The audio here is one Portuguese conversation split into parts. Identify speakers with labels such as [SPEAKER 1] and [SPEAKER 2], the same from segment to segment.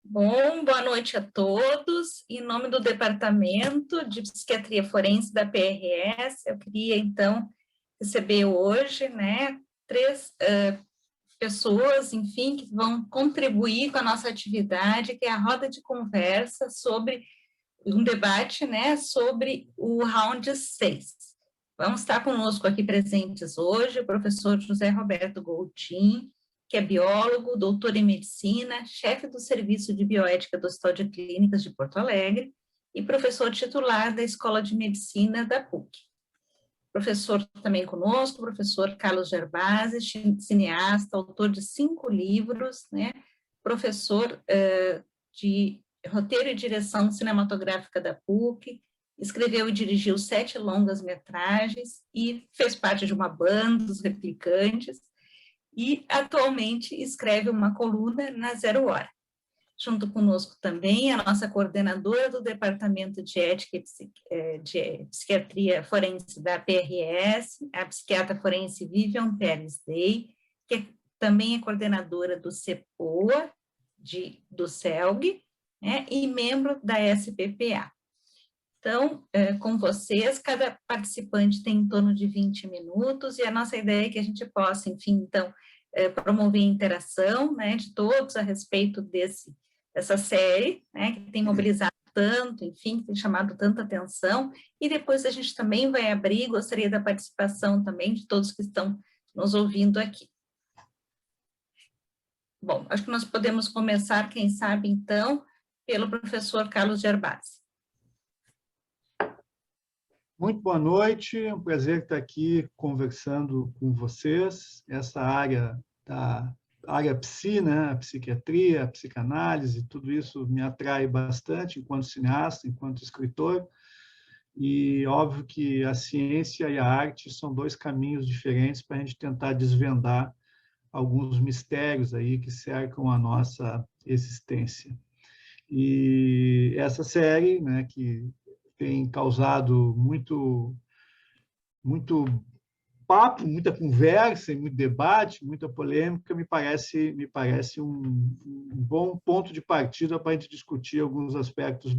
[SPEAKER 1] Bom, boa noite a todos. Em nome do Departamento de Psiquiatria Forense da PRS, eu queria, então, receber hoje, três pessoas, enfim, que vão contribuir com a nossa atividade, que é a roda de conversa sobre um debate, sobre o round 6. Vamos estar conosco aqui presentes hoje o professor José Roberto Goutin, que é biólogo, doutor em medicina, chefe do Serviço de Bioética do Hospital de Clínicas de Porto Alegre e professor titular da Escola de Medicina da PUC. Professor também conosco, professor Carlos Gerbasi, cineasta, autor de 5 livros, professor de roteiro e direção cinematográfica da PUC, escreveu e dirigiu 7 longas-metragens e fez parte de uma banda, os Replicantes, e atualmente escreve uma coluna na Zero Hora. Junto conosco também a nossa coordenadora do Departamento de Ética e de Psiquiatria Forense da PRS, a psiquiatra forense Vivian Pérez Day, que também é coordenadora do CEPOA, do CELG, e membro da SPPA. Então, com vocês, cada participante tem em torno de 20 minutos, e a nossa ideia é que a gente possa, enfim, então, promover a interação, de todos a respeito dessa série, que tem mobilizado tanto, enfim, que tem chamado tanta atenção, e depois a gente também vai abrir, gostaria da participação também de todos que estão nos ouvindo aqui. Bom, acho que nós podemos começar, quem sabe, então, pelo professor Carlos Gerbasi.
[SPEAKER 2] Muito boa noite, é um prazer estar aqui conversando com vocês. Essa área da área psi, a psiquiatria, a psicanálise, tudo isso me atrai bastante enquanto cineasta, enquanto escritor. E óbvio que a ciência e a arte são 2 caminhos diferentes para a gente tentar desvendar alguns mistérios aí que cercam a nossa existência. E essa série, que tem causado muito papo, muita conversa, muito debate, muita polêmica, me parece um bom ponto de partida para a gente discutir alguns aspectos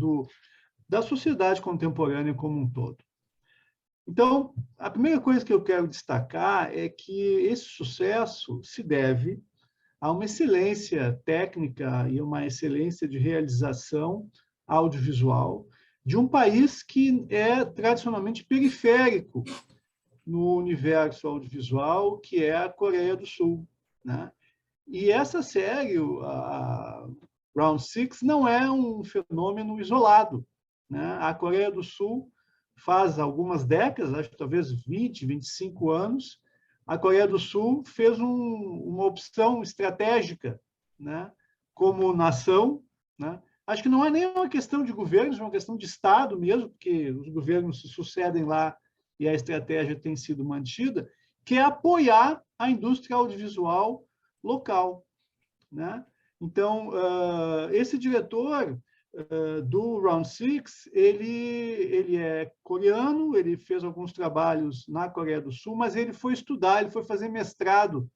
[SPEAKER 2] da sociedade contemporânea como um todo. Então, a primeira coisa que eu quero destacar é que esse sucesso se deve a uma excelência técnica e uma excelência de realização audiovisual de um país que é tradicionalmente periférico no universo audiovisual, que é a Coreia do Sul. E essa série, a Round 6, não é um fenômeno isolado. A Coreia do Sul faz algumas décadas, acho que talvez 20, 25 anos, a Coreia do Sul fez uma opção estratégica, como nação. Acho que não é nem uma questão de governos, é uma questão de Estado mesmo, porque os governos se sucedem lá e a estratégia tem sido mantida, que é apoiar a indústria audiovisual local. Então, esse diretor do Round 6, ele é coreano, ele fez alguns trabalhos na Coreia do Sul, mas ele foi estudar, ele foi fazer mestrado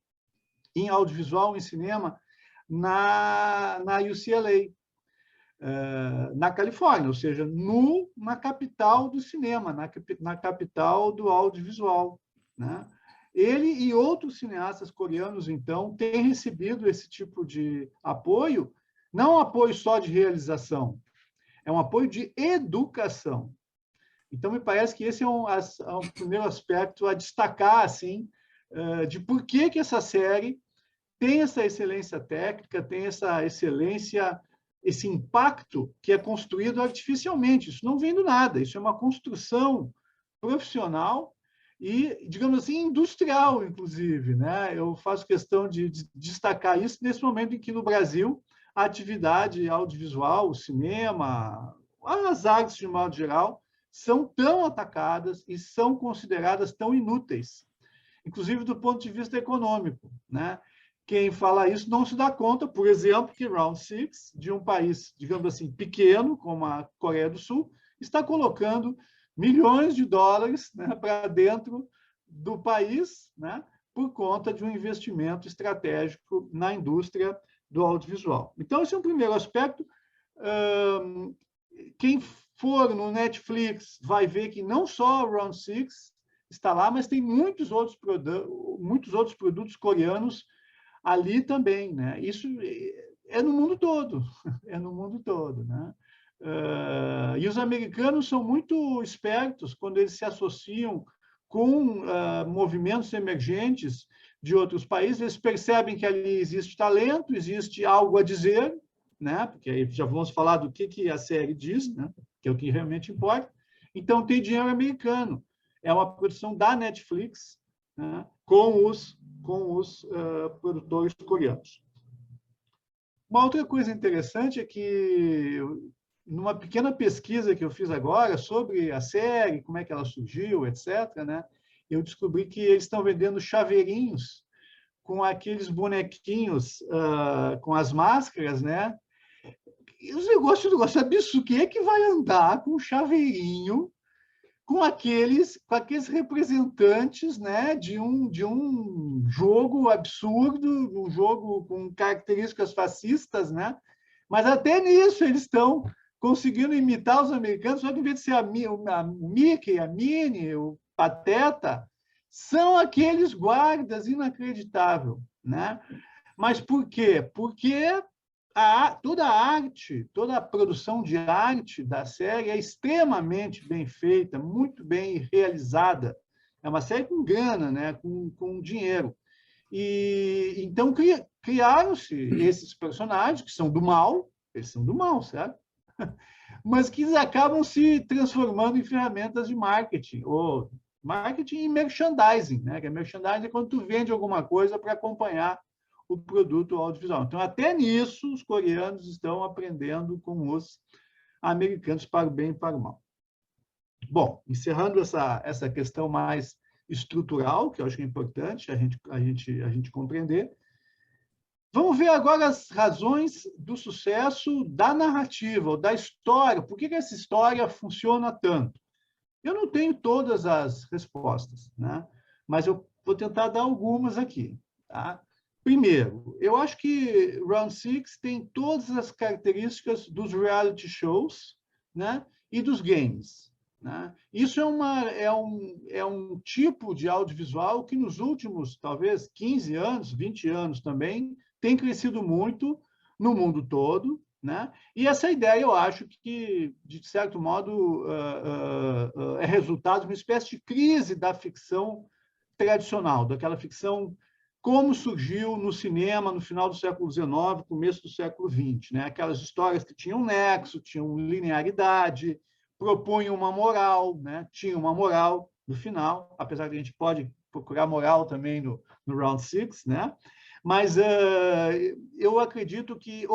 [SPEAKER 2] em audiovisual, em cinema, na UCLA, na Califórnia, ou seja, na capital do cinema, na capital do audiovisual. Ele e outros cineastas coreanos, então, têm recebido esse tipo de apoio, não um apoio só de realização, é um apoio de educação. Então, me parece que esse é um primeiro aspecto a destacar, assim, de por que essa série tem essa excelência técnica, tem essa excelência, esse impacto que é construído artificialmente. Isso não vem do nada, isso é uma construção profissional e, digamos assim, industrial, inclusive. Eu faço questão de destacar isso nesse momento em que, no Brasil, a atividade audiovisual, o cinema, as artes, de modo geral, são tão atacadas e são consideradas tão inúteis, inclusive do ponto de vista econômico. Quem fala isso não se dá conta, por exemplo, que Round 6, de um país, digamos assim, pequeno, como a Coreia do Sul, está colocando milhões de dólares para dentro do país, por conta de um investimento estratégico na indústria do audiovisual. Então, esse é um primeiro aspecto. Quem for no Netflix vai ver que não só o Round Six está lá, mas tem muitos outros produtos coreanos ali também, né? Isso é no mundo todo, é no mundo todo, né? E os americanos são muito espertos quando eles se associam com movimentos emergentes de outros países, eles percebem que ali existe talento, existe algo a dizer, né? Porque aí já vamos falar do que a série diz, né? Que é o que realmente importa. Então, tem dinheiro americano. É uma produção da Netflix, né? com os produtores coreanos. Uma outra coisa interessante é que, numa pequena pesquisa que eu fiz agora sobre a série, como é que ela surgiu, etc., né? Eu descobri que eles estão vendendo chaveirinhos com aqueles bonequinhos, com as máscaras, né? E os negócios absurdos. Quem é que vai andar com um chaveirinho com aqueles representantes, né, de um jogo absurdo, um jogo com características fascistas, né? Mas até nisso eles estão conseguindo imitar os americanos, só que em vez de ser o Mickey, a Minnie, o Pateta, são aqueles guardas inacreditáveis, né? Mas por quê? Porque toda a arte, toda a produção de arte da série é extremamente bem feita, muito bem realizada. É uma série com grana, né? com dinheiro. E então criaram-se esses personagens que são do mal, eles são do mal, certo? Mas que acabam se transformando em ferramentas de marketing, ou marketing e merchandising, né? Que merchandising é quando tu vende alguma coisa para acompanhar o produto audiovisual. Então, até nisso, os coreanos estão aprendendo com os americanos para o bem e para o mal. Bom, encerrando essa questão mais estrutural, que eu acho que é importante a gente compreender, vamos ver agora as razões do sucesso da narrativa, ou da história. Por que essa história funciona tanto? Eu não tenho todas as respostas, né? Mas eu vou tentar dar algumas aqui. Tá? Primeiro, eu acho que Round Six tem todas as características dos reality shows, né? E dos games. Né? Isso é um tipo de audiovisual que nos últimos, talvez, 15 anos, 20 anos também, tem crescido muito no mundo todo, né? E essa ideia, eu acho que, de certo modo, é resultado de uma espécie de crise da ficção tradicional, daquela ficção como surgiu no cinema no final do século XIX, começo do século XX. Né? Aquelas histórias que tinham nexo, tinham linearidade, propunham uma moral, né? Tinha uma moral no final, apesar que a gente pode procurar moral também no Round Six, né? Mas eu acredito que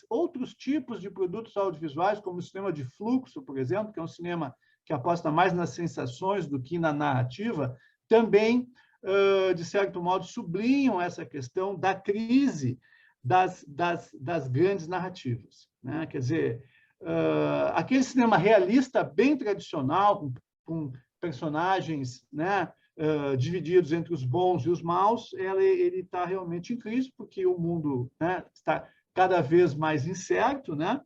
[SPEAKER 2] outros tipos de produtos audiovisuais, como o cinema de fluxo, por exemplo, que é um cinema que aposta mais nas sensações do que na narrativa, também, de certo modo, sublinham essa questão da crise das grandes narrativas. Né? Quer dizer, aquele cinema realista bem tradicional, com personagens, né, divididos entre os bons e os maus, ele está realmente em crise, porque o mundo, né, está cada vez mais incerto, né?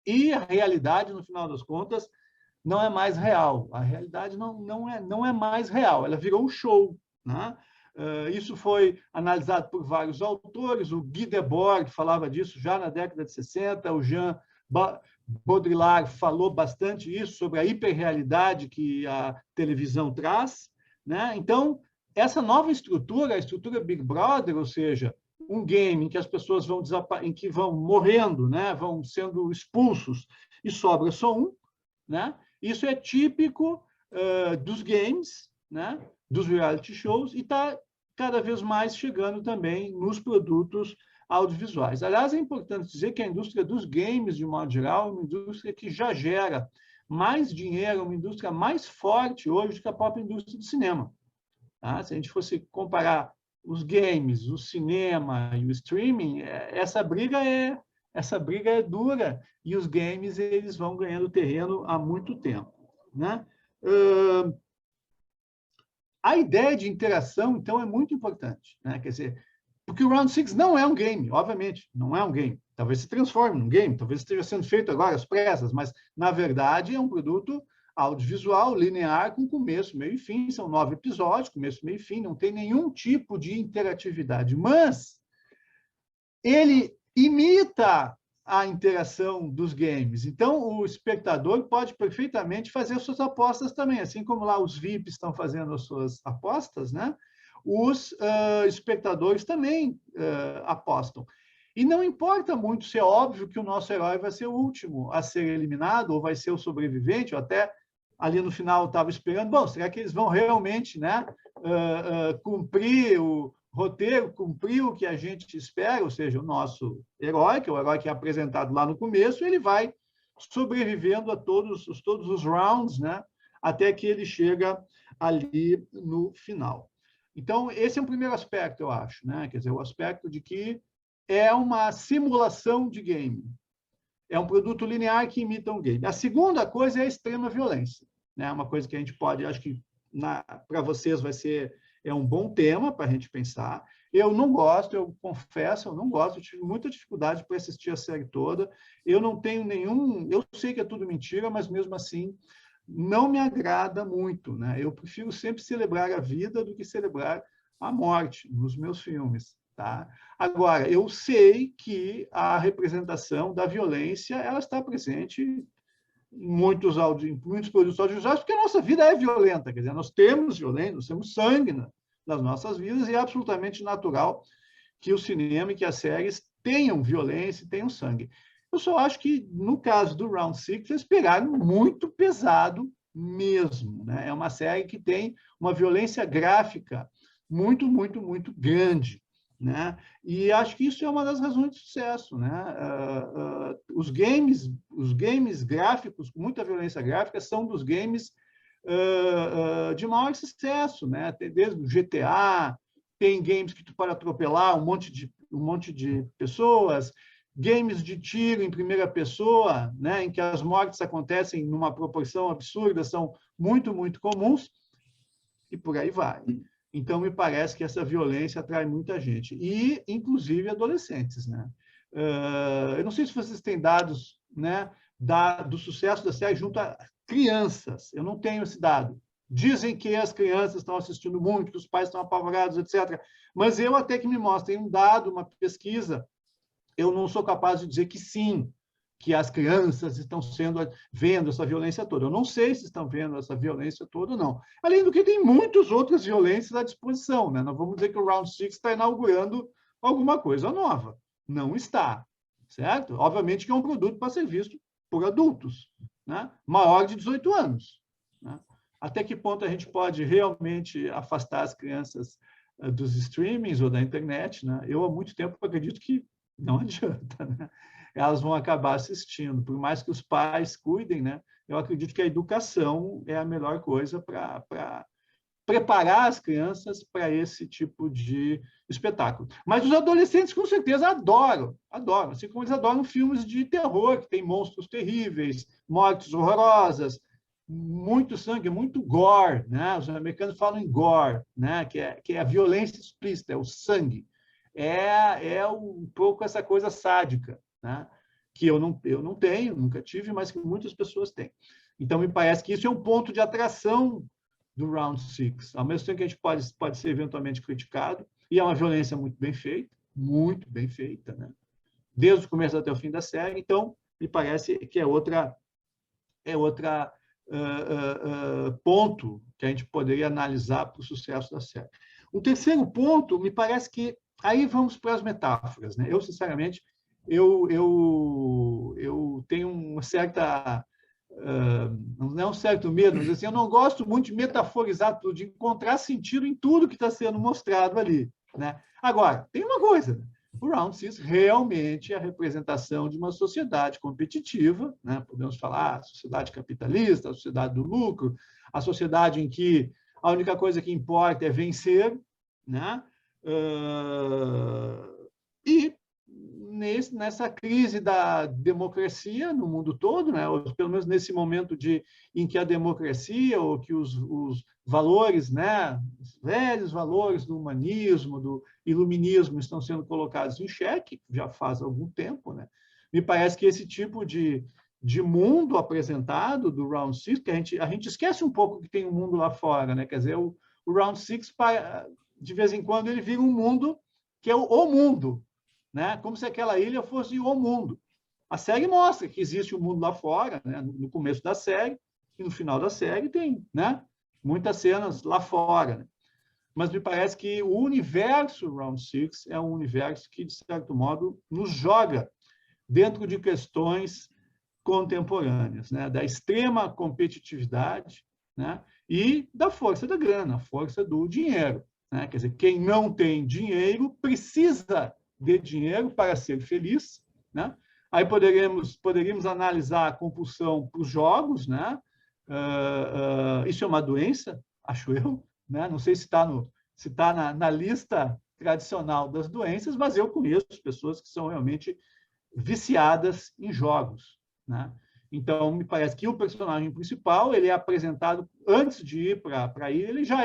[SPEAKER 2] E a realidade, no final das contas, não é mais real. A realidade não é mais real, ela virou um show. Né? Isso foi analisado por vários autores, o Guy Debord falava disso já na década de 60, o Jean Baudrillard falou bastante isso, sobre a hiperrealidade que a televisão traz. Né? Então, essa nova estrutura, a estrutura Big Brother, ou seja, um game em que as pessoas em que vão morrendo, né? Vão sendo expulsos e sobra só um, né? Isso é típico dos games, né? Dos reality shows, e está cada vez mais chegando também nos produtos audiovisuais. Aliás, é importante dizer que a indústria dos games, de modo geral, é uma indústria que já gera mais dinheiro, uma indústria mais forte hoje do que a própria indústria do cinema. Tá? Se a gente fosse comparar os games, o cinema e o streaming, essa briga é dura, e os games eles vão ganhando terreno há muito tempo. Né? A ideia de interação, então, é muito importante. Né? Quer dizer, Porque o Round 6 não é um game, obviamente, não é um game. Talvez se transforme num game, talvez esteja sendo feito agora às pressas, mas, na verdade, é um produto audiovisual, linear, com começo, meio e fim. São 9 episódios, começo, meio e fim, não tem nenhum tipo de interatividade. Mas ele imita a interação dos games. Então, o espectador pode perfeitamente fazer suas apostas também, assim como lá os VIPs estão fazendo as suas apostas, né? Os espectadores também apostam. E não importa muito se é óbvio que o nosso herói vai ser o último a ser eliminado, ou vai ser o sobrevivente, ou até ali no final estava esperando, bom, será que eles vão realmente, né, cumprir o roteiro, cumprir o que a gente espera, ou seja, o nosso herói, que é o herói que é apresentado lá no começo, ele vai sobrevivendo a todos os rounds, né, até que ele chega ali no final. Então, esse é o primeiro aspecto, eu acho, né? Quer dizer, o aspecto de que é uma simulação de game. É um produto linear que imita um game. A segunda coisa é a extrema violência, né? Uma coisa que a gente pode, acho que para vocês vai ser um bom tema para a gente pensar. Eu não gosto, eu confesso, eu não gosto, eu tive muita dificuldade para assistir a série toda. Eu não tenho nenhum... Eu sei que é tudo mentira, mas mesmo assim não me agrada muito, né? Eu prefiro sempre celebrar a vida do que celebrar a morte nos meus filmes, tá? Agora, eu sei que a representação da violência ela está presente em muitos produtos audiovisuais, porque a nossa vida é violenta, quer dizer, nós temos violência, nós temos sangue nas nossas vidas e é absolutamente natural que o cinema e que as séries tenham violência e tenham sangue. Eu só acho que, no caso do Round 6, eles pegaram muito pesado mesmo, né? É uma série que tem uma violência gráfica muito, muito, muito grande, né? E acho que isso é uma das razões de sucesso, né? Os games gráficos com muita violência gráfica são dos games de maior sucesso, né? Desde o GTA, tem games que tu pode atropelar um monte de pessoas, games de tiro em primeira pessoa, né, em que as mortes acontecem numa proporção absurda, são muito, muito comuns, e por aí vai. Então, me parece que essa violência atrai muita gente, e, inclusive, adolescentes, né? Eu não sei se vocês têm dados, né, do sucesso da série junto a crianças, eu não tenho esse dado. Dizem que as crianças estão assistindo muito, que os pais estão apavorados, etc. Mas eu até que me mostrem um dado, uma pesquisa, eu não sou capaz de dizer que sim, que as crianças estão vendo essa violência toda. Eu não sei se estão vendo essa violência toda ou não. Além do que tem muitas outras violências à disposição, né? Não vamos dizer que o Round 6 está inaugurando alguma coisa nova. Não está, certo? Obviamente que é um produto para ser visto por adultos, né? Maior de 18 anos. Né? Até que ponto a gente pode realmente afastar as crianças dos streamings ou da internet, né? Eu, há muito tempo, acredito que não adianta, né? Elas vão acabar assistindo, por mais que os pais cuidem, né? Eu acredito que a educação é a melhor coisa para preparar as crianças para esse tipo de espetáculo. Mas os adolescentes, com certeza, adoram, assim como eles adoram filmes de terror, que tem monstros terríveis, mortes horrorosas, muito sangue, muito gore, né? Os americanos falam em gore, né? Que é a violência explícita, é o sangue. É um pouco essa coisa sádica, né? Que eu não tenho, nunca tive, mas que muitas pessoas têm. Então, me parece que isso é um ponto de atração do Round 6. Ao mesmo tempo que a gente pode ser eventualmente criticado, e é uma violência muito bem feita, né? Desde o começo até o fim da série. Então, me parece que é outra ponto que a gente poderia analisar para o sucesso da série. O terceiro ponto, me parece que aí vamos para as metáforas, né? Eu, sinceramente, eu tenho uma certa não é um certo medo, mas assim, eu não gosto muito de metaforizar tudo, de encontrar sentido em tudo que está sendo mostrado ali, né? Agora, tem uma coisa, né? O Round 6 realmente é a representação de uma sociedade competitiva, né? Podemos falar a sociedade capitalista, a sociedade do lucro, a sociedade em que a única coisa que importa é vencer, né? E nessa crise da democracia no mundo todo, né? Ou pelo menos nesse momento em que a democracia, ou que os valores, né? Os velhos valores do humanismo, do iluminismo estão sendo colocados em xeque, já faz algum tempo, né? Me parece que esse tipo de mundo apresentado do Round Six, que a gente esquece um pouco que tem um mundo lá fora, né? Quer dizer, o Round Six, de vez em quando, ele vira um mundo que é o mundo, né? Como se aquela ilha fosse o mundo. A série mostra que existe um mundo lá fora, né? No começo da série, e no final da série tem, né? Muitas cenas lá fora, né? Mas me parece que o universo Round Six é um universo que, de certo modo, nos joga dentro de questões contemporâneas, né? Da extrema competitividade, né? E da força da grana, a força do dinheiro, né? Quer dizer, quem não tem dinheiro precisa de dinheiro para ser feliz, né? Aí poderíamos analisar a compulsão para os jogos, né? Isso é uma doença, acho eu, né? Não sei se está na lista tradicional das doenças, mas eu conheço pessoas que são realmente viciadas em jogos, né? Então, me parece que o personagem principal, ele é apresentado antes de ir para a ilha, ele já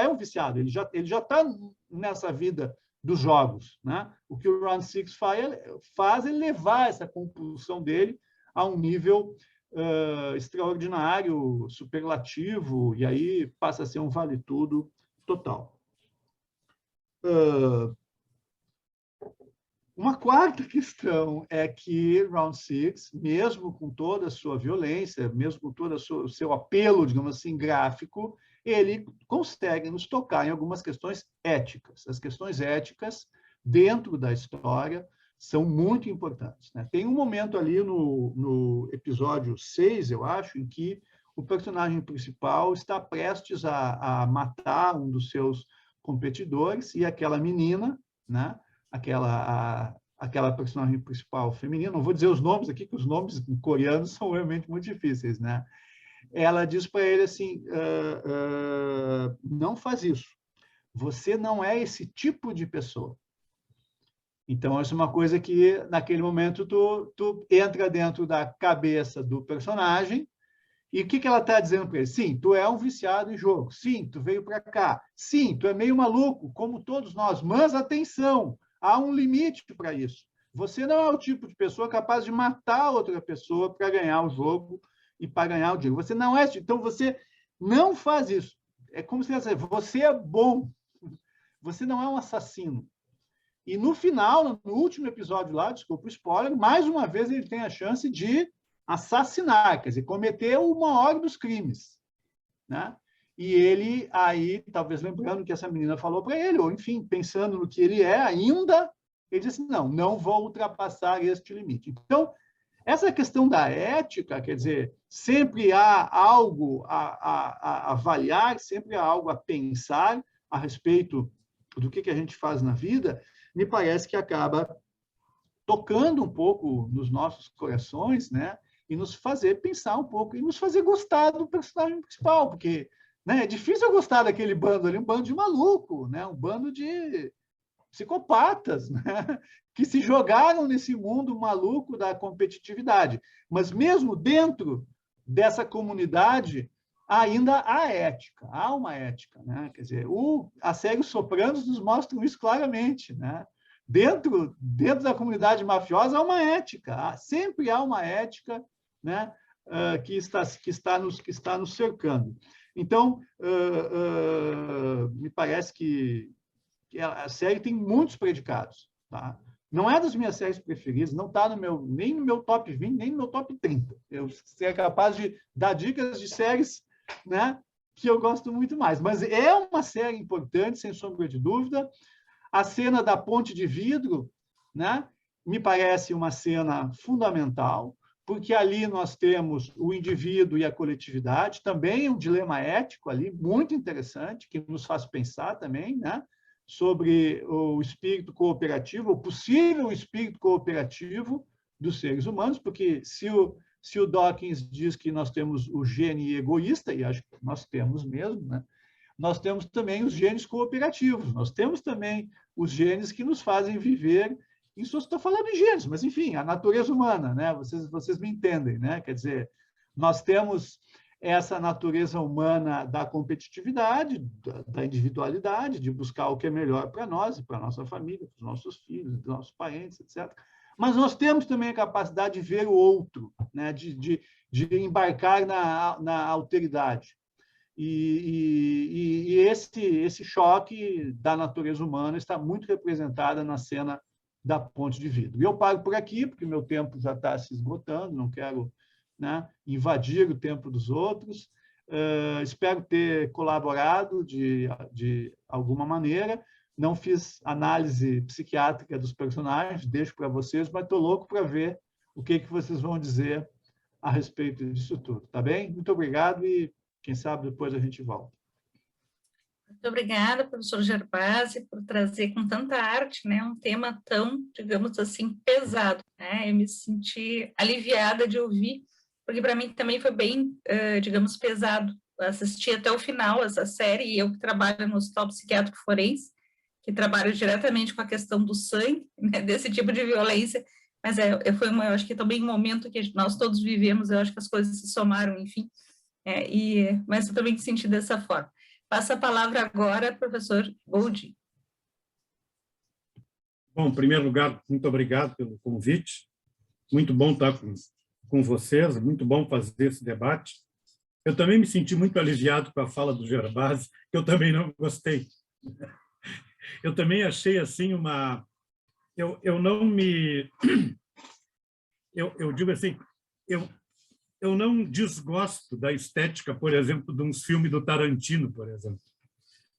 [SPEAKER 2] é um viciado, ele já está nessa vida dos jogos, né? O que o Round Six faz é levar essa compulsão dele a um nível extraordinário, superlativo, e aí passa a ser um vale-tudo total. Uma quarta questão é que Round Six, mesmo com toda a sua violência, mesmo com todo o seu apelo, digamos assim, gráfico, ele consegue nos tocar em algumas questões éticas. As questões éticas, dentro da história, são muito importantes, né? Tem um momento ali no episódio 6, eu acho, em que o personagem principal está prestes a matar um dos seus competidores, e aquela menina, né? Aquela personagem principal feminina, não vou dizer os nomes aqui, que os nomes em coreano são realmente muito difíceis, né? Ela diz para ele assim, não faz isso, você não é esse tipo de pessoa. Então, isso é uma coisa que, naquele momento, tu entra dentro da cabeça do personagem, e o que ela está dizendo para ele? Sim, tu é um viciado em jogo. Sim, tu veio para cá. Sim, tu é meio maluco, como todos nós. Mas, atenção, há um limite para isso. Você não é o tipo de pessoa capaz de matar outra pessoa para ganhar o jogo e para ganhar o dinheiro. Você não é. Então, você não faz isso. É como se fosse, você é bom. Você não é um assassino. E no final, no último episódio lá, desculpa o spoiler, mais uma vez ele tem a chance de assassinar, quer dizer, cometer o maior dos crimes, né? E ele aí, talvez lembrando que essa menina falou para ele, ou enfim, pensando no que ele é ainda, ele disse, não vou ultrapassar este limite. Então, essa questão da ética, quer dizer, sempre há algo a avaliar, sempre há algo a pensar a respeito do que a gente faz na vida, me parece que acaba tocando um pouco nos nossos corações, né? E nos fazer pensar um pouco, e nos fazer gostar do personagem principal, porque, né, é difícil eu gostar daquele bando ali, um bando de maluco, né? Um bando de psicopatas, né? Que se jogaram nesse mundo maluco da competitividade. Mas mesmo dentro dessa comunidade, ainda há ética, há uma ética, né? Quer dizer, a série Os Sopranos nos mostra isso claramente, né? Dentro da comunidade mafiosa há uma ética, sempre há uma ética, né? Que está nos cercando. Então, me parece que a série tem muitos predicados, tá? Não é das minhas séries preferidas, não está nem no meu top 20, nem no meu top 30. Eu seria capaz de dar dicas de séries, né, que eu gosto muito mais. Mas é uma série importante, sem sombra de dúvida. A cena da ponte de vidro, né, me parece uma cena fundamental, porque ali nós temos o indivíduo e a coletividade, também um dilema ético ali, muito interessante, que nos faz pensar também, né, sobre o espírito cooperativo, o possível espírito cooperativo dos seres humanos, porque se o Dawkins diz que nós temos o gene egoísta, e acho que nós temos mesmo, né? Nós temos também os genes cooperativos, nós temos também os genes que nos fazem viver Isso eu estou falando em gêneros, mas, enfim, a natureza humana, né? Vocês me entendem, né? Quer dizer, nós temos essa natureza humana da competitividade, da individualidade, de buscar o que é melhor para nós e para a nossa família, para os nossos filhos, para os nossos parentes, etc. Mas nós temos também a capacidade de ver o outro, né? de embarcar na alteridade. E esse choque da natureza humana está muito representada na cena da Ponte de Vidro. E eu paro por aqui, porque meu tempo já está se esgotando, não quero, né, invadir o tempo dos outros. Espero ter colaborado de alguma maneira. Não fiz análise psiquiátrica dos personagens, deixo para vocês, mas estou louco para ver o que vocês vão dizer a respeito disso tudo. Tá bem? Muito obrigado e quem sabe depois a gente volta.
[SPEAKER 1] Muito obrigada, professor Gervásio, por trazer com tanta arte, né, um tema tão, digamos assim, pesado, né? Eu me senti aliviada de ouvir, porque para mim também foi bem, digamos, pesado. Eu assisti até o final essa série, e eu que trabalho no Hospital Psiquiátrico Forense, que trabalho diretamente com a questão do sangue, né, desse tipo de violência, mas foi eu acho que também um momento que nós todos vivemos, eu acho que as coisas se somaram, enfim, mas eu também senti dessa forma. Passo a palavra agora, professor Goldi.
[SPEAKER 3] Bom, em primeiro lugar, muito obrigado pelo convite. Muito bom estar com vocês, muito bom fazer esse debate. Eu também me senti muito aliviado com a fala do Gervásio, que eu também não gostei. Eu também achei assim uma... Eu não me... Eu digo assim, eu não desgosto da estética, por exemplo, de uns filmes do Tarantino, por exemplo.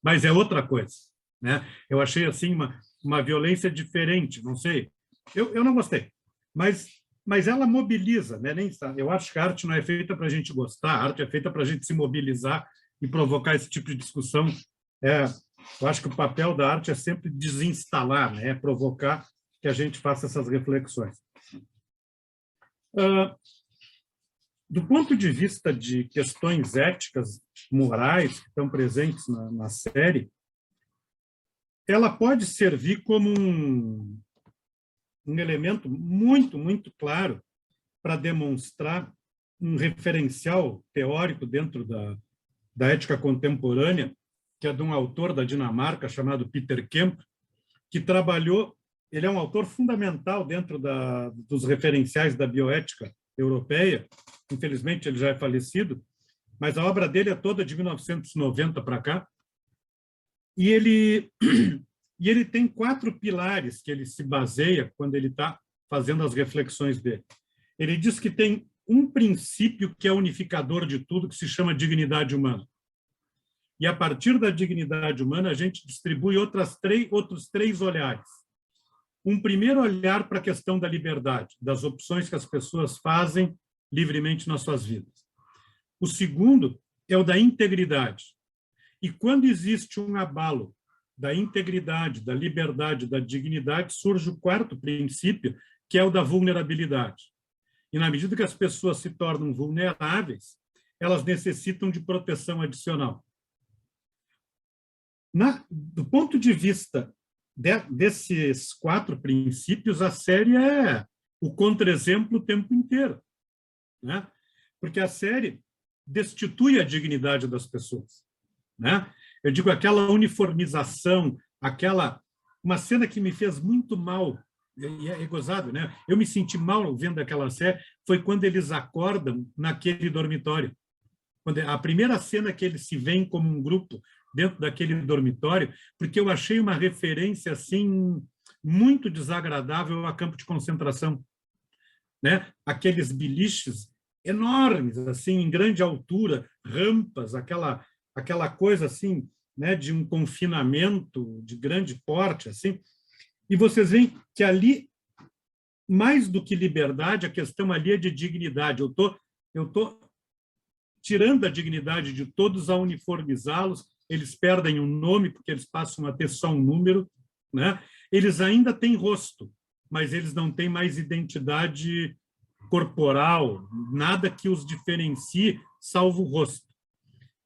[SPEAKER 3] Mas é outra coisa, né? Eu achei assim uma violência diferente, não sei. Eu não gostei, mas ela mobiliza, né? Eu acho que a arte não é feita para a gente gostar, a arte é feita para a gente se mobilizar e provocar esse tipo de discussão. Eu acho que o papel da arte é sempre desinstalar, né? Provocar que a gente faça essas reflexões. Do ponto de vista de questões éticas, morais, que estão presentes na série, ela pode servir como um elemento muito, muito claro para demonstrar um referencial teórico dentro da ética contemporânea, que é de um autor da Dinamarca chamado Peter Kemp, que trabalhou, ele é um autor fundamental dentro dos referenciais da bioética europeia, infelizmente ele já é falecido, mas a obra dele é toda de 1990 para cá, e ele tem 4 pilares que ele se baseia quando ele está fazendo as reflexões dele. Ele diz que tem um princípio que é unificador de tudo, que se chama dignidade humana. E, a partir da dignidade humana, a gente distribui outros 3 olhares. Um primeiro olhar para a questão da liberdade, das opções que as pessoas fazem livremente nas suas vidas. O segundo é o da integridade. E quando existe um abalo da integridade, da liberdade, da dignidade, surge o 4º princípio, que é o da vulnerabilidade. E na medida que as pessoas se tornam vulneráveis, elas necessitam de proteção adicional. Do ponto de vista desses 4 princípios, a série é o contra-exemplo o tempo inteiro, né? Porque a série destitui a dignidade das pessoas, né? Eu digo, aquela uniformização, uma cena que me fez muito mal, e é gozado, né? Eu me senti mal vendo aquela série, foi quando eles acordam naquele dormitório. A primeira cena que eles se veem como um grupo dentro daquele dormitório, porque eu achei uma referência assim muito desagradável a campo de concentração, né? Aqueles biliches enormes, assim, em grande altura, rampas, aquela coisa assim, né, de um confinamento de grande porte, assim. E vocês veem que ali, mais do que liberdade, a questão ali é de dignidade. Eu tô tirando a dignidade de todos a uniformizá-los, eles perdem um nome porque eles passam a ter só um número, né? Eles ainda têm rosto, mas eles não têm mais identidade corporal, nada que os diferencie, salvo o rosto.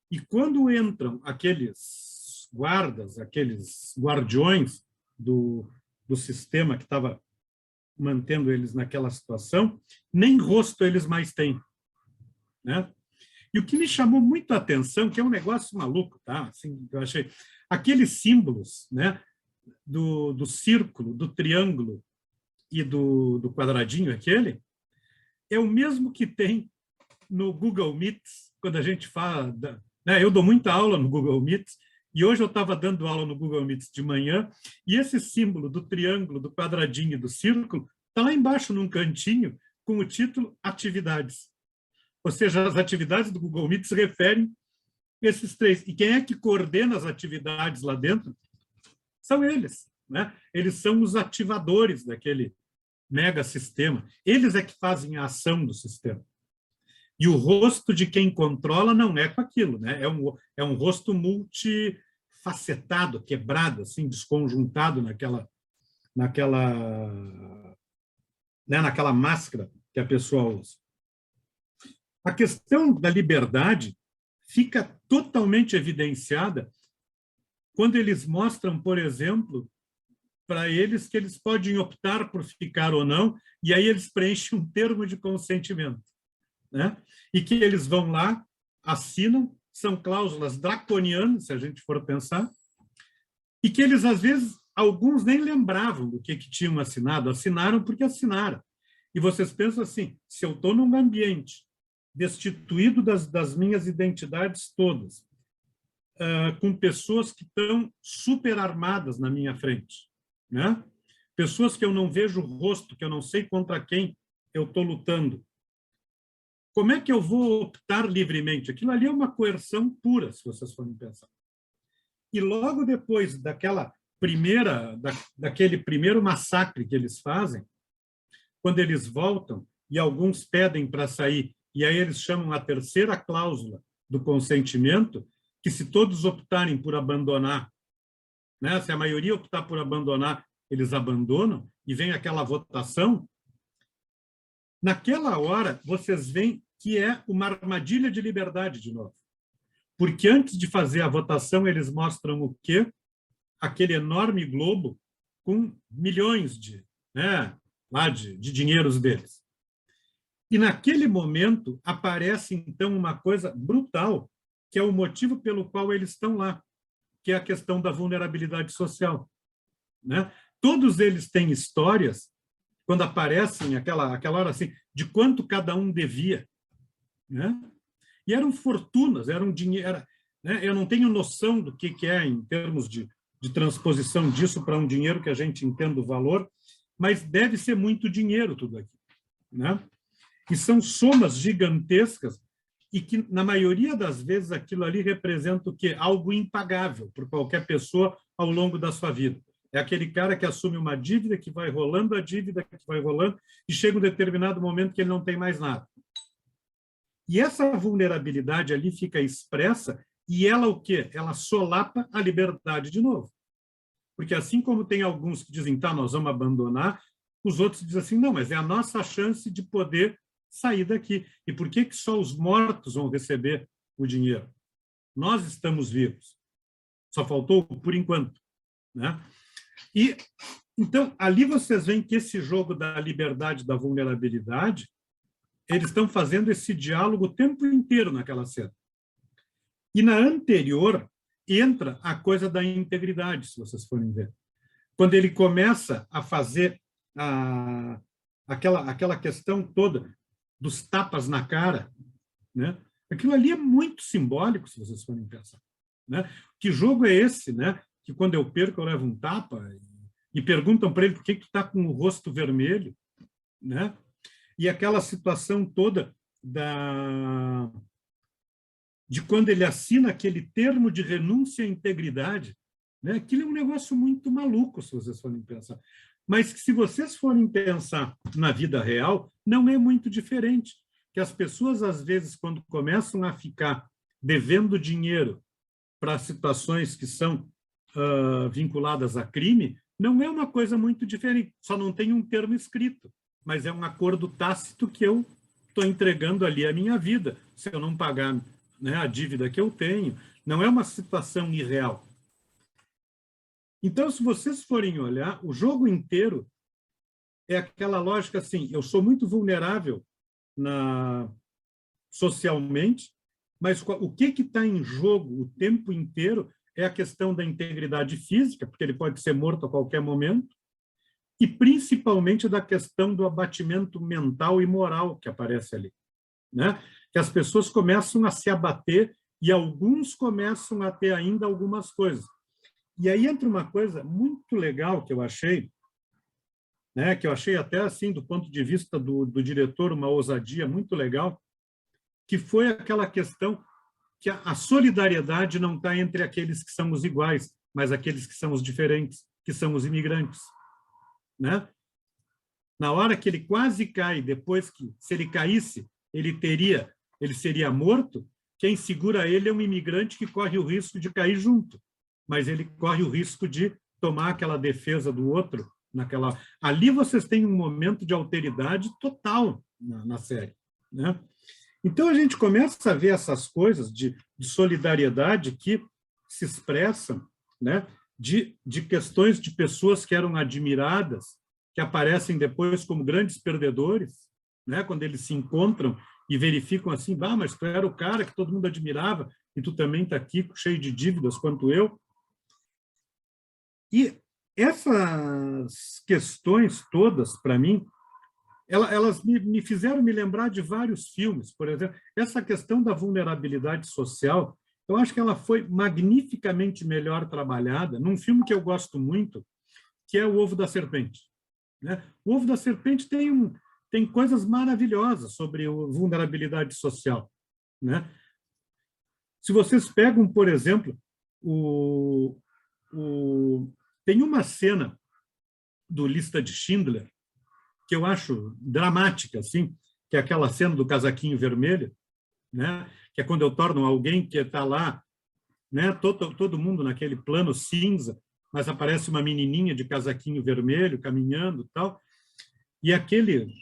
[SPEAKER 3] E quando entram aqueles guardas, aqueles guardiões do sistema que estava mantendo eles naquela situação, nem rosto eles mais têm, né? E o que me chamou muito a atenção, que é um negócio maluco, tá? Assim, eu achei aqueles símbolos, né, do círculo, do triângulo e do quadradinho aquele, é o mesmo que tem no Google Meets, quando a gente fala... né, eu dou muita aula no Google Meets, e hoje eu estava dando aula no Google Meets de manhã, e esse símbolo do triângulo, do quadradinho e do círculo está lá embaixo, num cantinho, com o título Atividades. Ou seja, as atividades do Google Meets se referem a esses três. E quem é que coordena as atividades lá dentro? São eles, né? Eles são os ativadores daquele mega sistema. Eles é que fazem a ação do sistema. E o rosto de quem controla não é com aquilo, né? É um rosto multifacetado, quebrado, assim, desconjuntado naquela máscara que a pessoa usa. A questão da liberdade fica totalmente evidenciada quando eles mostram, por exemplo, para eles que eles podem optar por ficar ou não, e aí eles preenchem um termo de consentimento, né? E que eles vão lá, assinam, são cláusulas draconianas, se a gente for pensar, e que eles, às vezes, alguns nem lembravam do que tinham assinado, assinaram porque assinaram. E vocês pensam assim, se eu estou num ambiente destituído das minhas identidades todas, com pessoas que estão super armadas na minha frente, né? Pessoas que eu não vejo o rosto, que eu não sei contra quem eu estou lutando. Como é que eu vou optar livremente? Aquilo ali é uma coerção pura, se vocês forem pensar. E logo depois daquele primeiro massacre que eles fazem, quando eles voltam e alguns pedem para sair, e aí eles chamam a terceira cláusula do consentimento, que se todos optarem por abandonar, né, se a maioria optar por abandonar, eles abandonam, e vem aquela votação, naquela hora vocês veem que é uma armadilha de liberdade de novo. Porque antes de fazer a votação, eles mostram o quê? Aquele enorme globo com milhões de dinheiros deles. E naquele momento aparece, então, uma coisa brutal, que é o motivo pelo qual eles estão lá, que é a questão da vulnerabilidade social, né? Todos eles têm histórias, quando aparecem aquela hora assim, de quanto cada um devia, né? E eram fortunas, eram dinheiro, né? Eu não tenho noção do que é em termos de transposição disso para um dinheiro que a gente entenda o valor, mas deve ser muito dinheiro tudo aqui, né? E são somas gigantescas e que, na maioria das vezes, aquilo ali representa o quê? Algo impagável por qualquer pessoa ao longo da sua vida. É aquele cara que assume uma dívida, que vai rolando a dívida, que vai rolando, e chega um determinado momento que ele não tem mais nada. E essa vulnerabilidade ali fica expressa, e ela o quê? Ela solapa a liberdade de novo. Porque assim como tem alguns que dizem, tá, nós vamos abandonar, os outros dizem assim, não, mas é a nossa chance de poder sair daqui. E por que só os mortos vão receber o dinheiro? Nós estamos vivos. Só faltou por enquanto, né? E então ali vocês veem que esse jogo da liberdade, da vulnerabilidade, eles estão fazendo esse diálogo o tempo inteiro naquela cena. E na anterior entra a coisa da integridade, se vocês forem ver. Quando ele começa a fazer aquela questão toda dos tapas na cara, né? Aquilo ali é muito simbólico, se vocês forem pensar, né? Que jogo é esse, né? Que quando eu perco eu levo um tapa e perguntam para ele por que tu está com o rosto vermelho, né? E aquela situação toda de quando ele assina aquele termo de renúncia à integridade, né? Aquilo é um negócio muito maluco, se vocês forem pensar. Mas que, se vocês forem pensar na vida real, não é muito diferente. Que as pessoas, às vezes, quando começam a ficar devendo dinheiro para situações que são vinculadas a crime, não é uma coisa muito diferente. Só não tem um termo escrito, mas é um acordo tácito que eu estou entregando ali a minha vida. Se eu não pagar, né, a dívida que eu tenho, não é uma situação irreal. Então, se vocês forem olhar, o jogo inteiro é aquela lógica assim, eu sou muito vulnerável socialmente, mas o que está em jogo o tempo inteiro é a questão da integridade física, porque ele pode ser morto a qualquer momento, e principalmente da questão do abatimento mental e moral que aparece ali, né? Que as pessoas começam a se abater e alguns começam a ter ainda algumas coisas. E aí entra uma coisa muito legal que eu achei, né? Que eu achei até assim, do ponto de vista do diretor, uma ousadia muito legal, que foi aquela questão que a solidariedade não está entre aqueles que são os iguais, mas aqueles que são os diferentes, que são os imigrantes, né? Na hora que ele quase cai, depois que, se ele caísse, ele seria morto, quem segura ele é um imigrante que corre o risco de cair junto, mas ele corre o risco de tomar aquela defesa do outro. Ali vocês têm um momento de alteridade total na série, né? Então, a gente começa a ver essas coisas de solidariedade que se expressam, né, de questões de pessoas que eram admiradas, que aparecem depois como grandes perdedores, né, quando eles se encontram e verificam assim, mas tu era o cara que todo mundo admirava e tu também está aqui cheio de dívidas quanto eu. E essas questões todas, para mim, elas me fizeram me lembrar de vários filmes. Por exemplo, essa questão da vulnerabilidade social, eu acho que ela foi magnificamente melhor trabalhada num filme que eu gosto muito, que é O Ovo da Serpente, né? O Ovo da Serpente tem coisas maravilhosas sobre a vulnerabilidade social, né? Se vocês pegam, por exemplo, tem uma cena do Lista de Schindler que eu acho dramática, assim, que é aquela cena do casaquinho vermelho, né? Que é quando eu torno alguém que está lá, né? Todo mundo naquele plano cinza, mas aparece uma menininha de casaquinho vermelho caminhando e tal, e aquele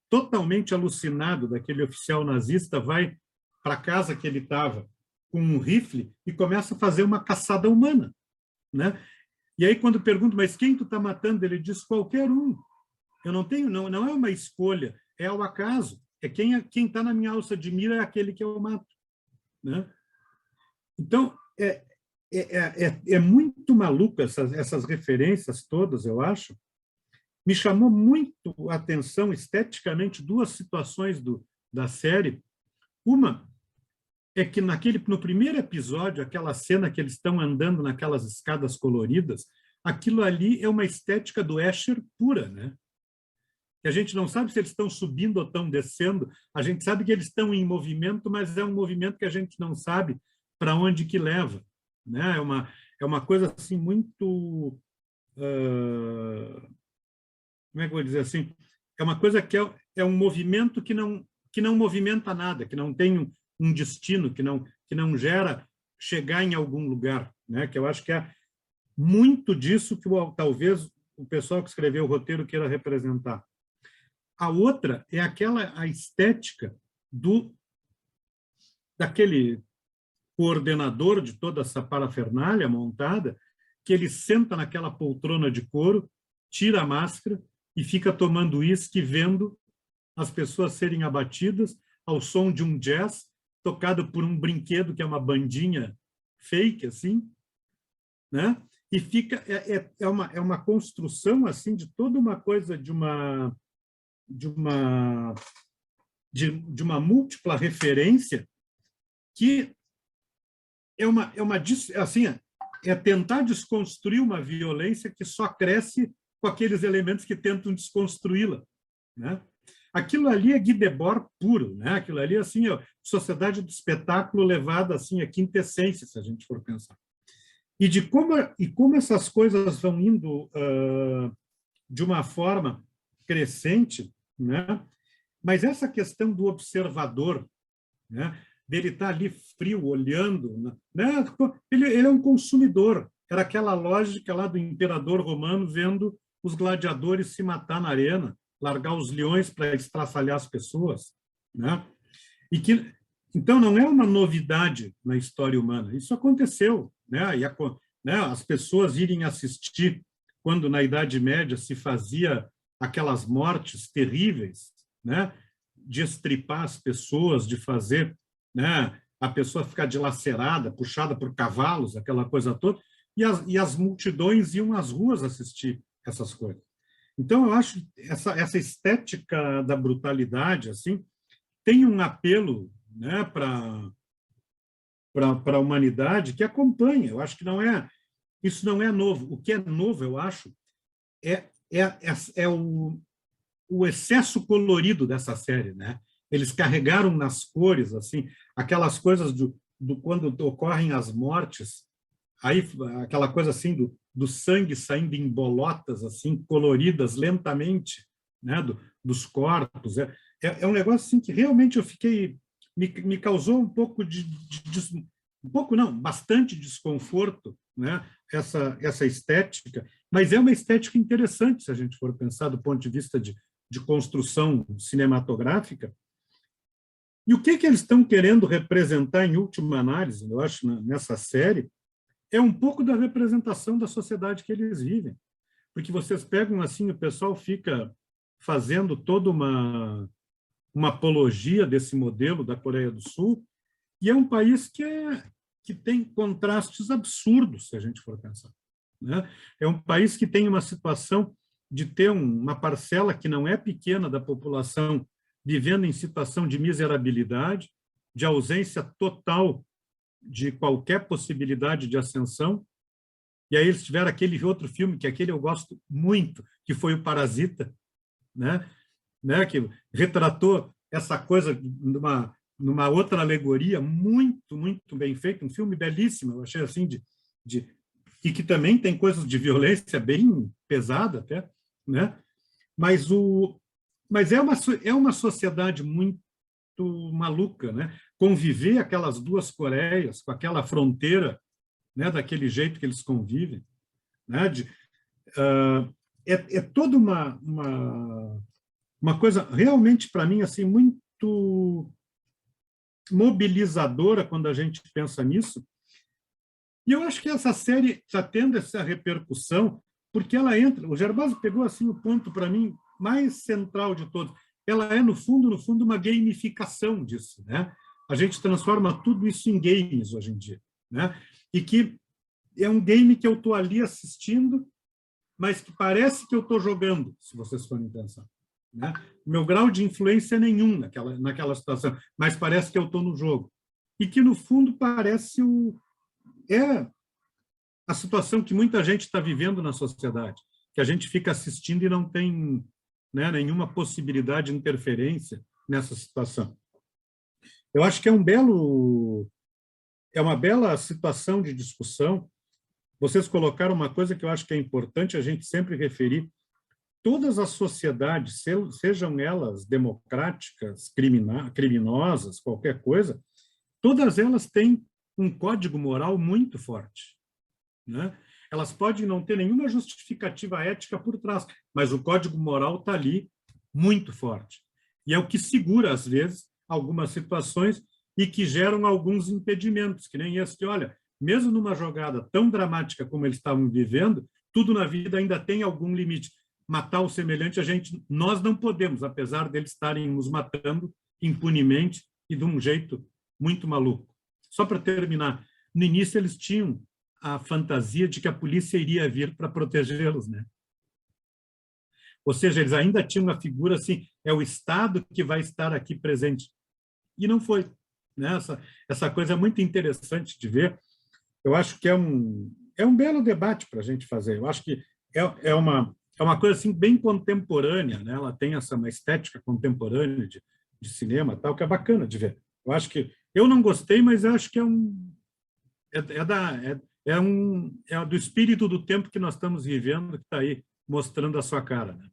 [SPEAKER 3] totalmente alucinado daquele oficial nazista vai para a casa que ele estava com um rifle e começa a fazer uma caçada humana, né? E aí, quando pergunto, mas quem tu está matando? Ele diz, qualquer um. Eu não tenho, não é uma escolha, é ao acaso. É quem está na minha alça de mira é aquele que eu mato, né? Então, é muito maluco essas referências todas, eu acho. Me chamou muito a atenção esteticamente duas situações da série. Uma é que no primeiro episódio, aquela cena que eles estão andando naquelas escadas coloridas, aquilo ali é uma estética do Escher pura, né? Que a gente não sabe se eles estão subindo ou estão descendo, a gente sabe que eles estão em movimento, mas é um movimento que a gente não sabe para onde que leva, né? É uma coisa assim muito... como é que eu vou dizer assim? É uma coisa que é um movimento que não movimenta nada, que não tem um destino, que não gera chegar em algum lugar, né? Que eu acho que é muito disso que talvez o pessoal que escreveu o roteiro queira representar. A outra é a estética daquele coordenador de toda essa parafernália montada, que ele senta naquela poltrona de couro, tira a máscara e fica tomando uísque, vendo as pessoas serem abatidas ao som de um jazz tocado por um brinquedo que é uma bandinha fake, assim, né? E fica é uma construção assim de toda uma coisa de uma múltipla referência que assim, é tentar desconstruir uma violência que só cresce com aqueles elementos que tentam desconstruí-la, né? Aquilo ali é Guy Debord puro, né? Aquilo ali assim, sociedade do espetáculo levada assim à quintessência, se a gente for pensar. E como essas coisas vão indo de uma forma crescente, né? Mas essa questão do observador, né? Dele estar ali frio, olhando, né? Ele é um consumidor. Era aquela lógica lá do imperador romano vendo os gladiadores se matar na arena, largar os leões para estraçalhar as pessoas, né? Então, não é uma novidade na história humana. Isso aconteceu, né? As pessoas irem assistir quando, na Idade Média, se fazia aquelas mortes terríveis, né? De estripar as pessoas, de fazer, né? A pessoa ficar dilacerada, puxada por cavalos, aquela coisa toda, e as multidões iam às ruas assistir essas coisas. Então, eu acho essa estética da brutalidade assim, tem um apelo, né, para a humanidade que acompanha. Eu acho que isso não é novo. O que é novo, eu acho, é o excesso colorido dessa série, né? Eles carregaram nas cores, assim, aquelas coisas do quando ocorrem as mortes, aí aquela coisa assim do sangue saindo em bolotas assim coloridas lentamente, né? Dos corpos. É um negócio assim que realmente eu fiquei me causou um pouco um pouco não, bastante desconforto, né? Essa estética, mas é uma estética interessante se a gente for pensar do ponto de vista de construção cinematográfica. E o que eles estão querendo representar em última análise, eu acho, nessa série, é um pouco da representação da sociedade que eles vivem. Porque vocês pegam assim, o pessoal fica fazendo toda uma apologia desse modelo da Coreia do Sul, e é um país que tem contrastes absurdos, se a gente for pensar, né? É um país que tem uma situação de ter uma parcela que não é pequena da população vivendo em situação de miserabilidade, de ausência total de qualquer possibilidade de ascensão. E aí eles tiveram aquele outro filme, que aquele eu gosto muito, que foi o Parasita, né? Que retratou essa coisa numa outra alegoria muito, muito bem feita, um filme belíssimo, eu achei assim, e que também tem coisas de violência bem pesada até, né? Mas é uma sociedade muito maluca, né? Conviver aquelas duas Coreias com aquela fronteira, né? Daquele jeito que eles convivem, né? É toda uma coisa realmente para mim assim muito mobilizadora quando a gente pensa nisso. E eu acho que essa série está tendo essa repercussão porque ela entra. O Gervásio pegou assim o ponto para mim mais central de todos. Ela é no fundo, uma gamificação disso, né? A gente transforma tudo isso em games hoje em dia, né? E que é um game que eu estou ali assistindo, mas que parece que eu estou jogando, se vocês forem pensar, né? Meu grau de influência é nenhum naquela situação, mas parece que eu estou no jogo. E que, no fundo, parece a situação que muita gente está vivendo na sociedade, que a gente fica assistindo e não tem, né, nenhuma possibilidade de interferência nessa situação. Eu acho que é uma bela situação de discussão. Vocês colocaram uma coisa que eu acho que é importante a gente sempre referir. Todas as sociedades, sejam elas democráticas, criminosas, qualquer coisa, todas elas têm um código moral muito forte, né? Elas podem não ter nenhuma justificativa ética por trás, mas o código moral está ali muito forte. E é o que segura, às vezes, algumas situações e que geram alguns impedimentos, que nem esse. Olha, mesmo numa jogada tão dramática como eles estavam vivendo, tudo na vida ainda tem algum limite. Matar o semelhante, nós não podemos, apesar deles estarem nos matando impunemente e de um jeito muito maluco. Só para terminar, no início eles tinham a fantasia de que a polícia iria vir para protegê-los, né? Ou seja, eles ainda tinham uma figura assim, é o Estado que vai estar aqui presente. E não foi, né? Essa coisa é muito interessante de ver. Eu acho que é um belo debate para a gente fazer. Eu acho que é uma coisa assim bem contemporânea, né? Ela tem uma estética contemporânea de cinema, tal, que é bacana de ver. Eu acho que eu não gostei, mas eu acho que é do espírito do tempo que nós estamos vivendo, que está aí mostrando a sua cara, né?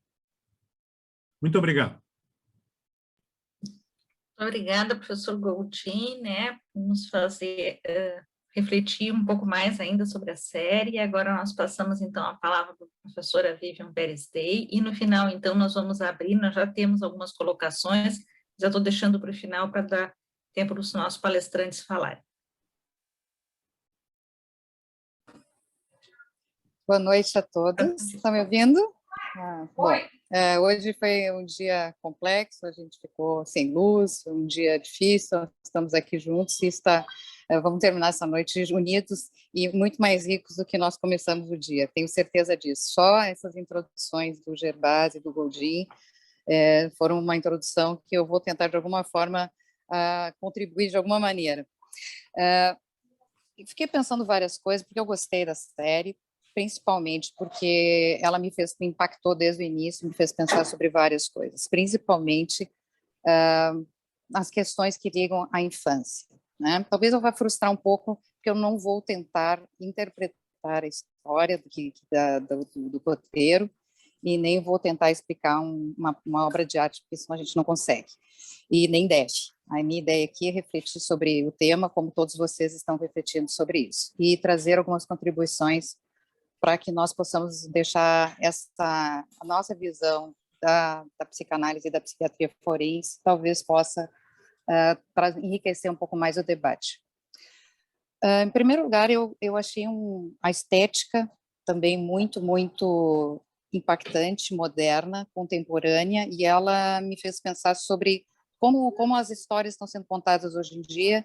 [SPEAKER 3] Muito obrigado.
[SPEAKER 1] Obrigada, professor Goutin, né, por nos fazer refletir um pouco mais ainda sobre a série. Agora nós passamos, então, a palavra para a professora Vivian Pérez Day, e no final, então, nós vamos abrir, nós já temos algumas colocações, já estou deixando para o final para dar tempo para os nossos palestrantes falarem.
[SPEAKER 4] Boa noite a todos. Estão me ouvindo? Bom. Hoje foi um dia complexo, a gente ficou sem luz, um dia difícil, estamos aqui juntos e vamos terminar essa noite unidos e muito mais ricos do que nós começamos o dia, tenho certeza disso. Só essas introduções do Gervásio e do Goldin foram uma introdução que eu vou tentar, de alguma forma, contribuir de alguma maneira. Fiquei pensando várias coisas, porque eu gostei da série, principalmente porque ela me impactou desde o início, me fez pensar sobre várias coisas, principalmente as questões que ligam à infância, né? Talvez eu vá frustrar um pouco, porque eu não vou tentar interpretar a história do roteiro, e nem vou tentar explicar uma obra de arte, porque senão a gente não consegue, e nem deve. A minha ideia aqui é refletir sobre o tema, como todos vocês estão refletindo sobre isso, e trazer algumas contribuições para que nós possamos deixar a nossa visão da psicanálise e da psiquiatria forense, talvez possa enriquecer um pouco mais o debate. Em primeiro lugar, eu achei a estética também muito, muito impactante, moderna, contemporânea, e ela me fez pensar sobre como as histórias estão sendo contadas hoje em dia,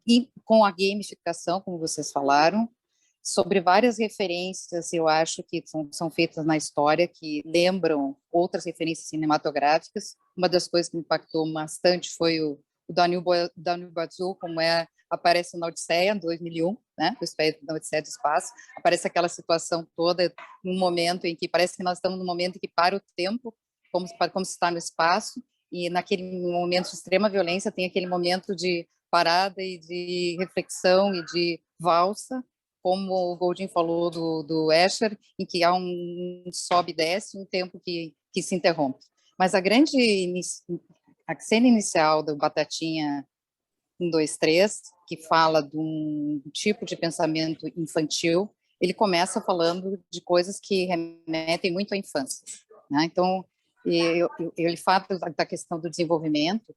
[SPEAKER 4] e com a gamificação, como vocês falaram, sobre várias referências, eu acho que são feitas na história, que lembram outras referências cinematográficas. Uma das coisas que me impactou bastante foi o Danil Bazul, como aparece na Odisseia, em 2001, né, na Odisseia do Espaço, aparece aquela situação toda, num momento em que parece que nós estamos num momento em que para o tempo, como se está no espaço, e naquele momento de extrema violência tem aquele momento de parada e de reflexão e de valsa, como o Goldin falou do Escher, em que há um sobe e desce, um tempo que se interrompe. Mas a cena inicial do Batatinha 1, 2, 3, que fala de um tipo de pensamento infantil, ele começa falando de coisas que remetem muito à infância, né? Então, ele fala da questão do desenvolvimento,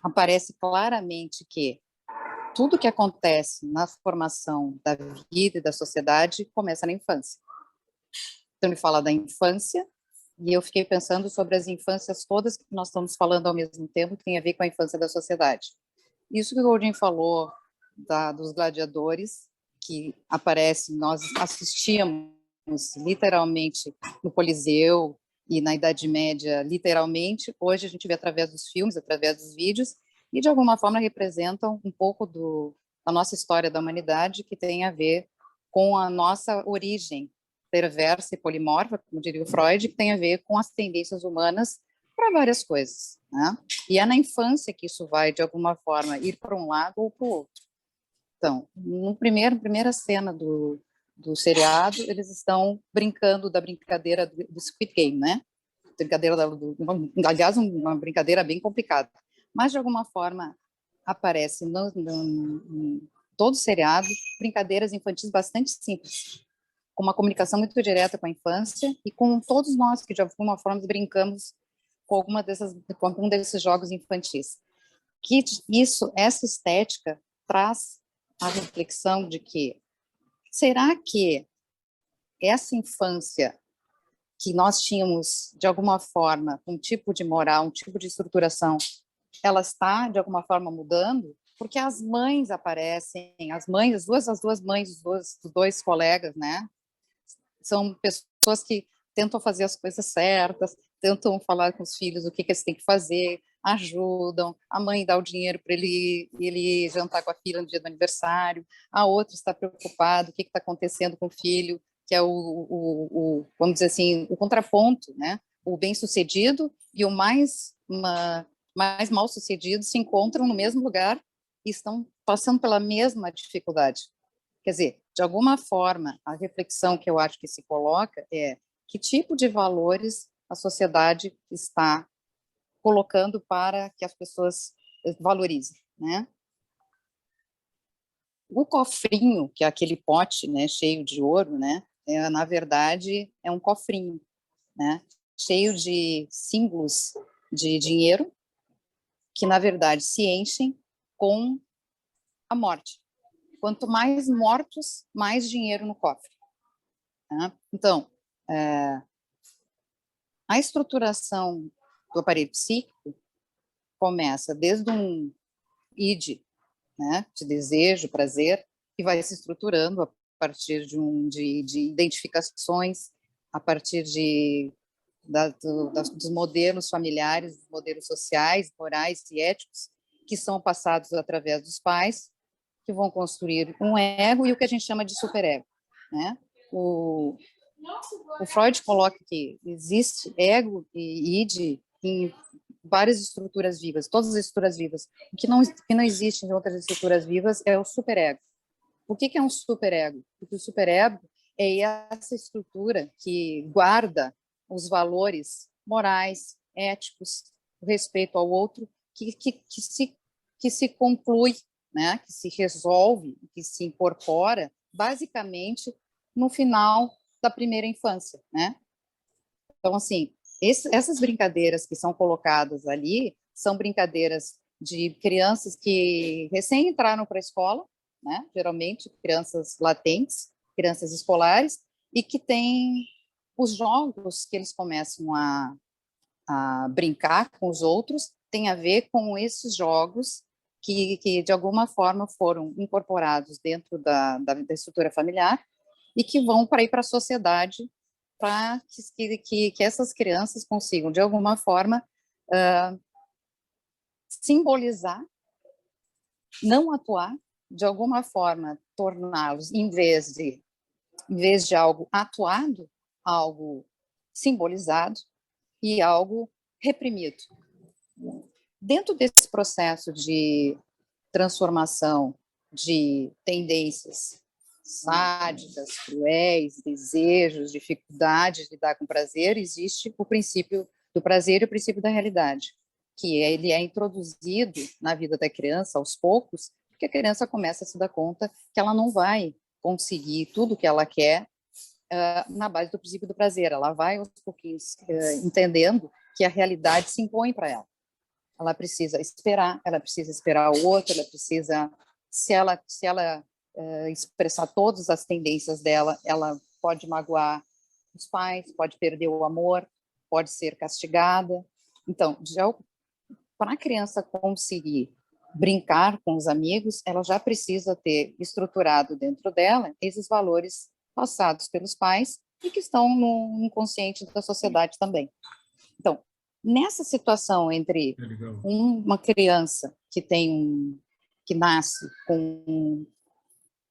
[SPEAKER 4] aparece claramente que tudo que acontece na formação da vida e da sociedade começa na infância. Então, ele fala da infância, e eu fiquei pensando sobre as infâncias todas que nós estamos falando ao mesmo tempo, que tem a ver com a infância da sociedade. Isso que o Goldin falou dos gladiadores, que aparece, nós assistíamos literalmente no Coliseu e na Idade Média, literalmente, hoje a gente vê através dos filmes, através dos vídeos, e de alguma forma representam um pouco da nossa história da humanidade, que tem a ver com a nossa origem perversa e polimorfa, como diria o Freud, que tem a ver com as tendências humanas para várias coisas, né? E é na infância que isso vai, de alguma forma, ir para um lado ou para o outro. Então, primeira cena do seriado, eles estão brincando da brincadeira do Squid Game, né? Brincadeira aliás, uma brincadeira bem complicada. Mas, de alguma forma, aparece em todo o seriado brincadeiras infantis bastante simples, com uma comunicação muito direta com a infância e com todos nós que, de alguma forma, brincamos com algum desses jogos infantis. Que essa estética traz a reflexão de que será que essa infância que nós tínhamos, de alguma forma, um tipo de moral, um tipo de estruturação, ela está, de alguma forma, mudando? Porque as mães aparecem, as duas mães dos dois colegas, né? São pessoas que tentam fazer as coisas certas, tentam falar com os filhos o que eles têm que fazer, ajudam, a mãe dá o dinheiro para ele jantar com a filha no dia do aniversário, a outra está preocupada, o que está acontecendo com o filho, que é vamos dizer assim, o contraponto, né? O bem-sucedido e o mais mal-sucedido se encontram no mesmo lugar e estão passando pela mesma dificuldade. Quer dizer, de alguma forma, a reflexão que eu acho que se coloca é que tipo de valores a sociedade está colocando para que as pessoas valorizem, né? O cofrinho, que é aquele pote, né, cheio de ouro, né, na verdade, é um cofrinho, né, cheio de símbolos de dinheiro, que, na verdade, se enchem com a morte. Quanto mais mortos, mais dinheiro no cofre. Né? Então, A estruturação do aparelho psíquico começa desde um id, né, de desejo, prazer, que vai se estruturando a partir de identificações, a partir dos modelos familiares, dos modelos sociais, morais e éticos, que são passados através dos pais, que vão construir um ego e o que a gente chama de superego, né? O Freud coloca que existe ego e id em várias estruturas vivas, todas as estruturas vivas. O que não existe em outras estruturas vivas é o superego. O que é um superego? Porque o superego é essa estrutura que guarda os valores morais, éticos, o respeito ao outro, que se conclui, né? Que se resolve, que se incorpora, basicamente, no final da primeira infância, né? Então, assim, essas brincadeiras que são colocadas ali são brincadeiras de crianças que recém entraram para a escola, né? Geralmente crianças latentes, crianças escolares, e que têm os jogos que eles começam a brincar com os outros, tem a ver com esses jogos que de alguma forma foram incorporados dentro da estrutura familiar e que vão para ir para a sociedade para que essas crianças consigam, de alguma forma, simbolizar, não atuar, de alguma forma, torná-los, em vez de algo atuado, algo simbolizado e algo reprimido. Dentro desse processo de transformação de tendências sádicas, cruéis, desejos, dificuldades de lidar com prazer, existe o princípio do prazer e o princípio da realidade, que ele é introduzido na vida da criança aos poucos, porque a criança começa a se dar conta que ela não vai conseguir tudo o que ela quer na base do princípio do prazer. Ela vai aos pouquinhos entendendo que a realidade se impõe para ela. Ela precisa esperar o outro, ela precisa, se ela expressar todas as tendências dela, ela pode magoar os pais, pode perder o amor, pode ser castigada. Então, para a criança conseguir brincar com os amigos, ela já precisa ter estruturado dentro dela esses valores passados pelos pais e que estão no inconsciente da sociedade também. Então, nessa situação entre uma criança que nasce com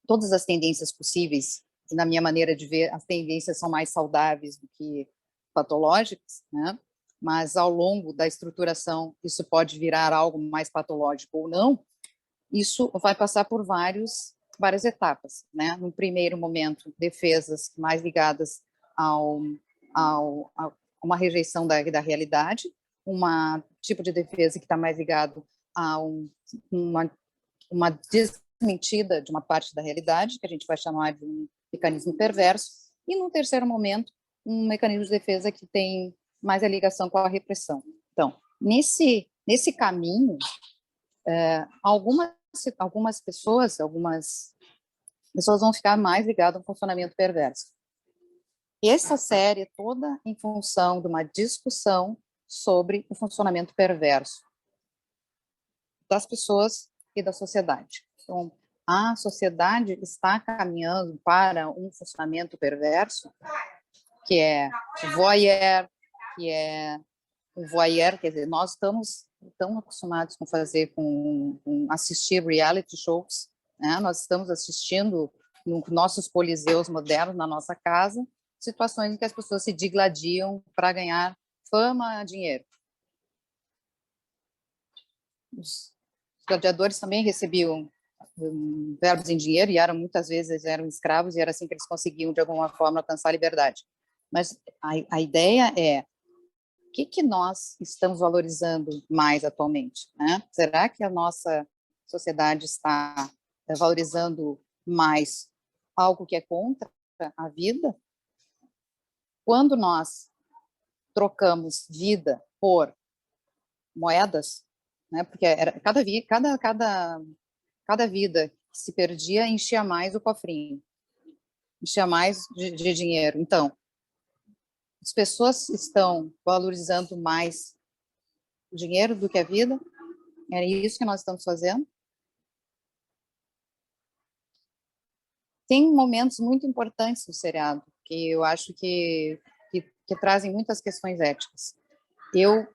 [SPEAKER 4] todas as tendências possíveis, e na minha maneira de ver, as tendências são mais saudáveis do que patológicas, né? Mas ao longo da estruturação isso pode virar algo mais patológico ou não, isso vai passar por várias etapas, né? No primeiro momento, defesas mais ligadas a uma rejeição da realidade, tipo de defesa que está mais ligado a uma desmentida de uma parte da realidade, que a gente vai chamar de um mecanismo perverso, e no terceiro momento, um mecanismo de defesa que tem mais a ligação com a repressão. Então, nesse caminho, algumas pessoas vão ficar mais ligadas ao funcionamento perverso. E essa série é toda em função de uma discussão sobre o funcionamento perverso das pessoas e da sociedade. Então, a sociedade está caminhando para um funcionamento perverso, que é voyeur, quer dizer, nós estamos tão acostumados com assistir reality shows, né? Nós estamos assistindo nos nossos coliseus modernos, na nossa casa, situações em que as pessoas se digladiam para ganhar fama, dinheiro. Os gladiadores também recebiam verbos em dinheiro e muitas vezes eram escravos, e era assim que eles conseguiam, de alguma forma, alcançar a liberdade. Mas a ideia é o que nós estamos valorizando mais atualmente, né? Será que a nossa sociedade está valorizando mais algo que é contra a vida? Quando nós trocamos vida por moedas, né? Porque era cada vida que se perdia enchia mais o cofrinho, enchia mais de dinheiro. Então, as pessoas estão valorizando mais o dinheiro do que a vida. É isso que nós estamos fazendo. Tem momentos muito importantes no seriado, que eu acho que trazem muitas questões éticas. Eu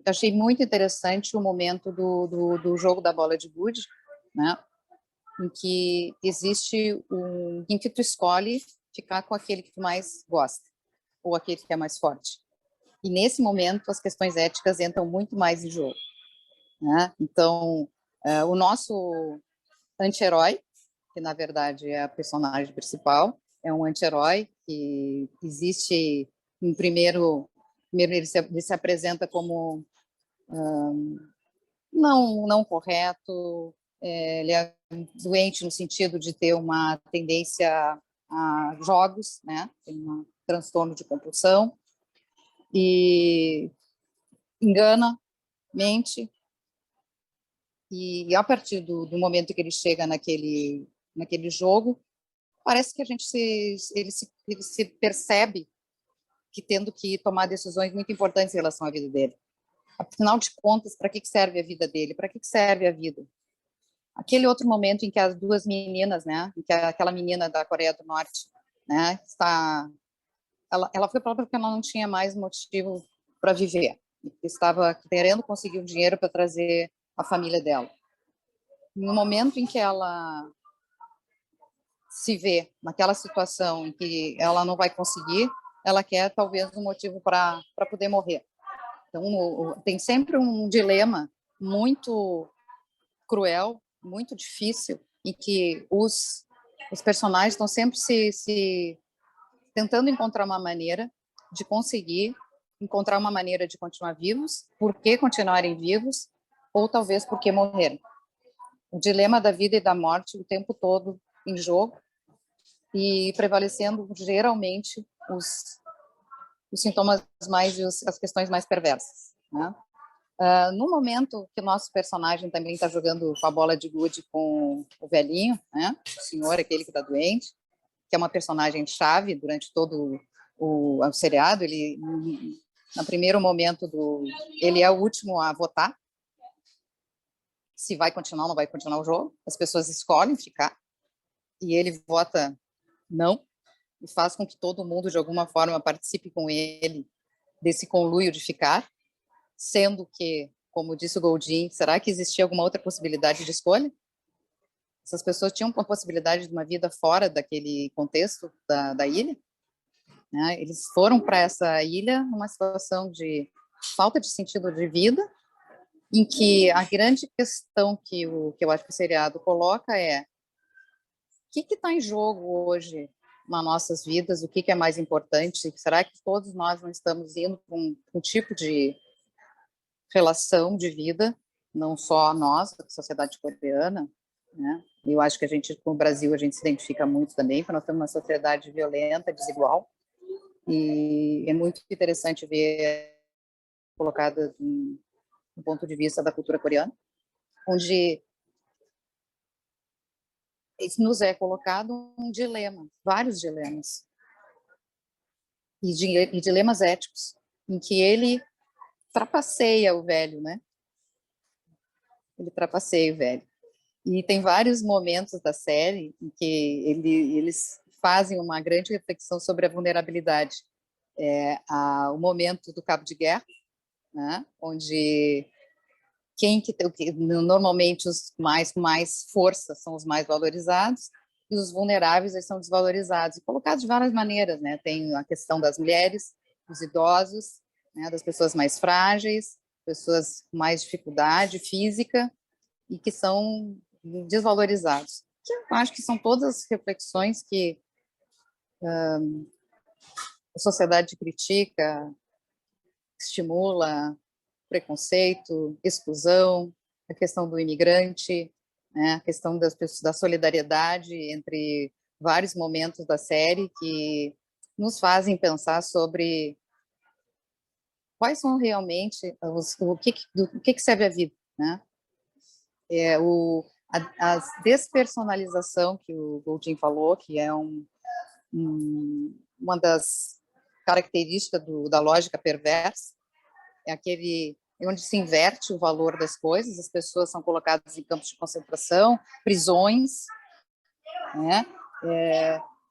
[SPEAKER 4] achei muito interessante o momento do jogo da bola de gude, né? Em que em que tu escolhe ficar com aquele que tu mais gosta, ou aquele que é mais forte. E nesse momento as questões éticas entram muito mais em jogo, né? Então, o nosso anti-herói, que na verdade é a personagem principal, é um anti-herói que existe primeiro ele se apresenta como não correto, ele é doente no sentido de ter uma tendência a jogos, né? Tem um transtorno de compulsão e engana, mente, e a partir do momento que ele chega naquele jogo, parece que ele se percebe que tendo que tomar decisões muito importantes em relação à vida dele. Afinal de contas, para que serve a vida dele? Para que serve a vida? Aquele outro momento em que as duas meninas, né, em que aquela menina da Coreia do Norte, né, ela foi própria porque ela não tinha mais motivo para viver, estava querendo conseguir um dinheiro para trazer a família dela. No momento em que ela se vê naquela situação em que ela não vai conseguir, ela quer talvez um motivo para poder morrer. Então, tem sempre um dilema muito cruel, muito difícil, em que os personagens estão sempre se tentando encontrar uma maneira de conseguir encontrar uma maneira de continuar vivos, por que continuarem vivos, ou talvez por que morrerem. O dilema da vida e da morte o tempo todo em jogo, e prevalecendo geralmente os sintomas mais e as questões mais perversas, né? No momento que o nosso personagem também está jogando com a bola de gude com o velhinho, né? O senhor, aquele que está doente, que é uma personagem chave durante todo o seriado. Ele, no primeiro momento ele é o último a votar se vai continuar ou não vai continuar o jogo. As pessoas escolhem ficar e ele vota não, e faz com que todo mundo, de alguma forma, participe com ele desse conluio de ficar, sendo que, como disse o Goldin, será que existia alguma outra possibilidade de escolha? Essas pessoas tinham uma possibilidade de uma vida fora daquele contexto da ilha, né? Eles foram para essa ilha numa situação de falta de sentido de vida, em que a grande questão que eu acho que o seriado coloca é: o que está em jogo hoje nas nossas vidas, o que é mais importante? Será que todos nós não estamos indo para um tipo de relação de vida, não só nós, a sociedade coreana, né? Eu acho que a gente, com o Brasil, a gente se identifica muito também, porque nós temos uma sociedade violenta, desigual, e é muito interessante ver colocada do ponto de vista da cultura coreana, onde nos é colocado um dilema, vários dilemas, e dilemas éticos, em que ele trapaceia o velho, né? Ele trapaceia o velho. E tem vários momentos da série em que eles fazem uma grande reflexão sobre a vulnerabilidade. O momento do cabo de guerra, né? Onde normalmente os com mais força são os mais valorizados e os vulneráveis eles são desvalorizados, e colocados de várias maneiras, né? Tem a questão das mulheres, dos idosos, né? Das pessoas mais frágeis, pessoas com mais dificuldade física e que são desvalorizados. Eu acho que são todas as reflexões que a sociedade critica, estimula preconceito, exclusão, a questão do imigrante, né, a questão da solidariedade entre vários momentos da série que nos fazem pensar sobre quais são realmente o que serve a vida, né? A despersonalização que o Goldin falou, que é uma das característica da lógica perversa, é aquele onde se inverte o valor das coisas, as pessoas são colocadas em campos de concentração, prisões, né?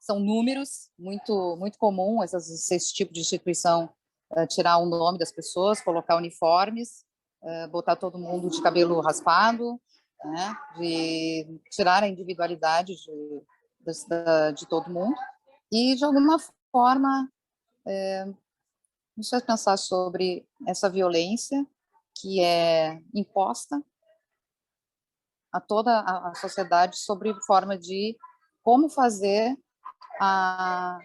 [SPEAKER 4] São números muito comum esse tipo de instituição, tirar o nome das pessoas, colocar uniformes, botar todo mundo de cabelo raspado, né? De tirar a individualidade de todo mundo e, de alguma forma, nos faz pensar sobre essa violência que é imposta a toda a sociedade sobre forma de como fazer uma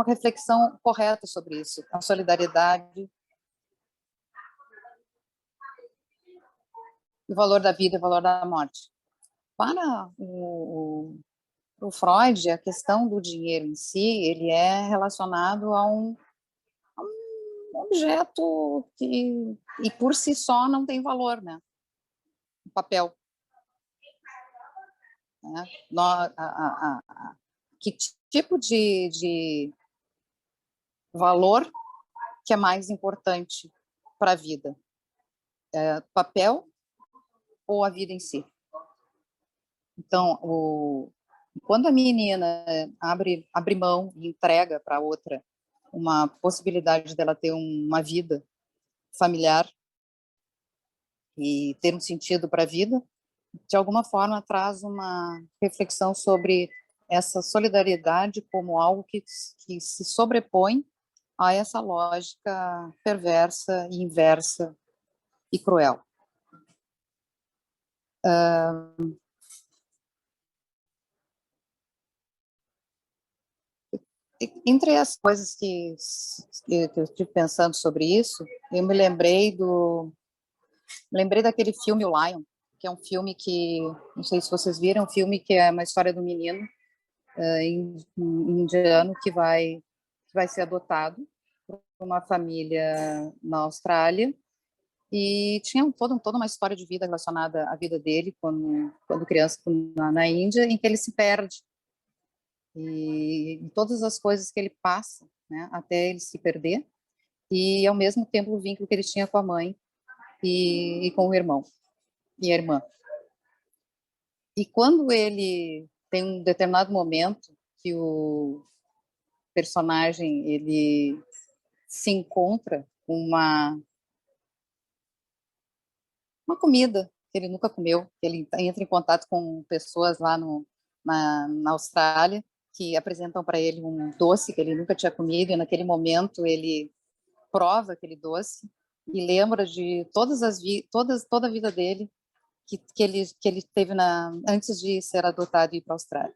[SPEAKER 4] reflexão correta sobre isso, a solidariedade, o valor da vida e o valor da morte. Para o Freud, a questão do dinheiro em si, ele é relacionado a um objeto que, e por si só, não tem valor, né? O papel. Né? Que tipo de valor que é mais importante para a vida? Papel ou a vida em si? Então, quando a menina abre mão e entrega para outra uma possibilidade dela ter uma vida familiar e ter um sentido para a vida, de alguma forma traz uma reflexão sobre essa solidariedade como algo que se sobrepõe a essa lógica perversa, inversa e cruel. Entre as coisas que eu estive pensando sobre isso, eu me lembrei daquele filme O Lion, que é um filme que, não sei se vocês viram, um filme que é uma história do menino indiano que vai ser adotado por uma família na Austrália, e tinha toda uma história de vida relacionada à vida dele quando criança na Índia, em que ele se perde, e todas as coisas que ele passa, né, até ele se perder, e ao mesmo tempo o vínculo que ele tinha com a mãe e com o irmão e a irmã. E quando ele tem um determinado momento que o personagem ele se encontra com uma comida que ele nunca comeu, ele entra em contato com pessoas lá na Austrália que apresentam para ele um doce que ele nunca tinha comido, e naquele momento ele prova aquele doce e lembra de toda a vida dele que ele teve antes de ser adotado e ir para a Austrália.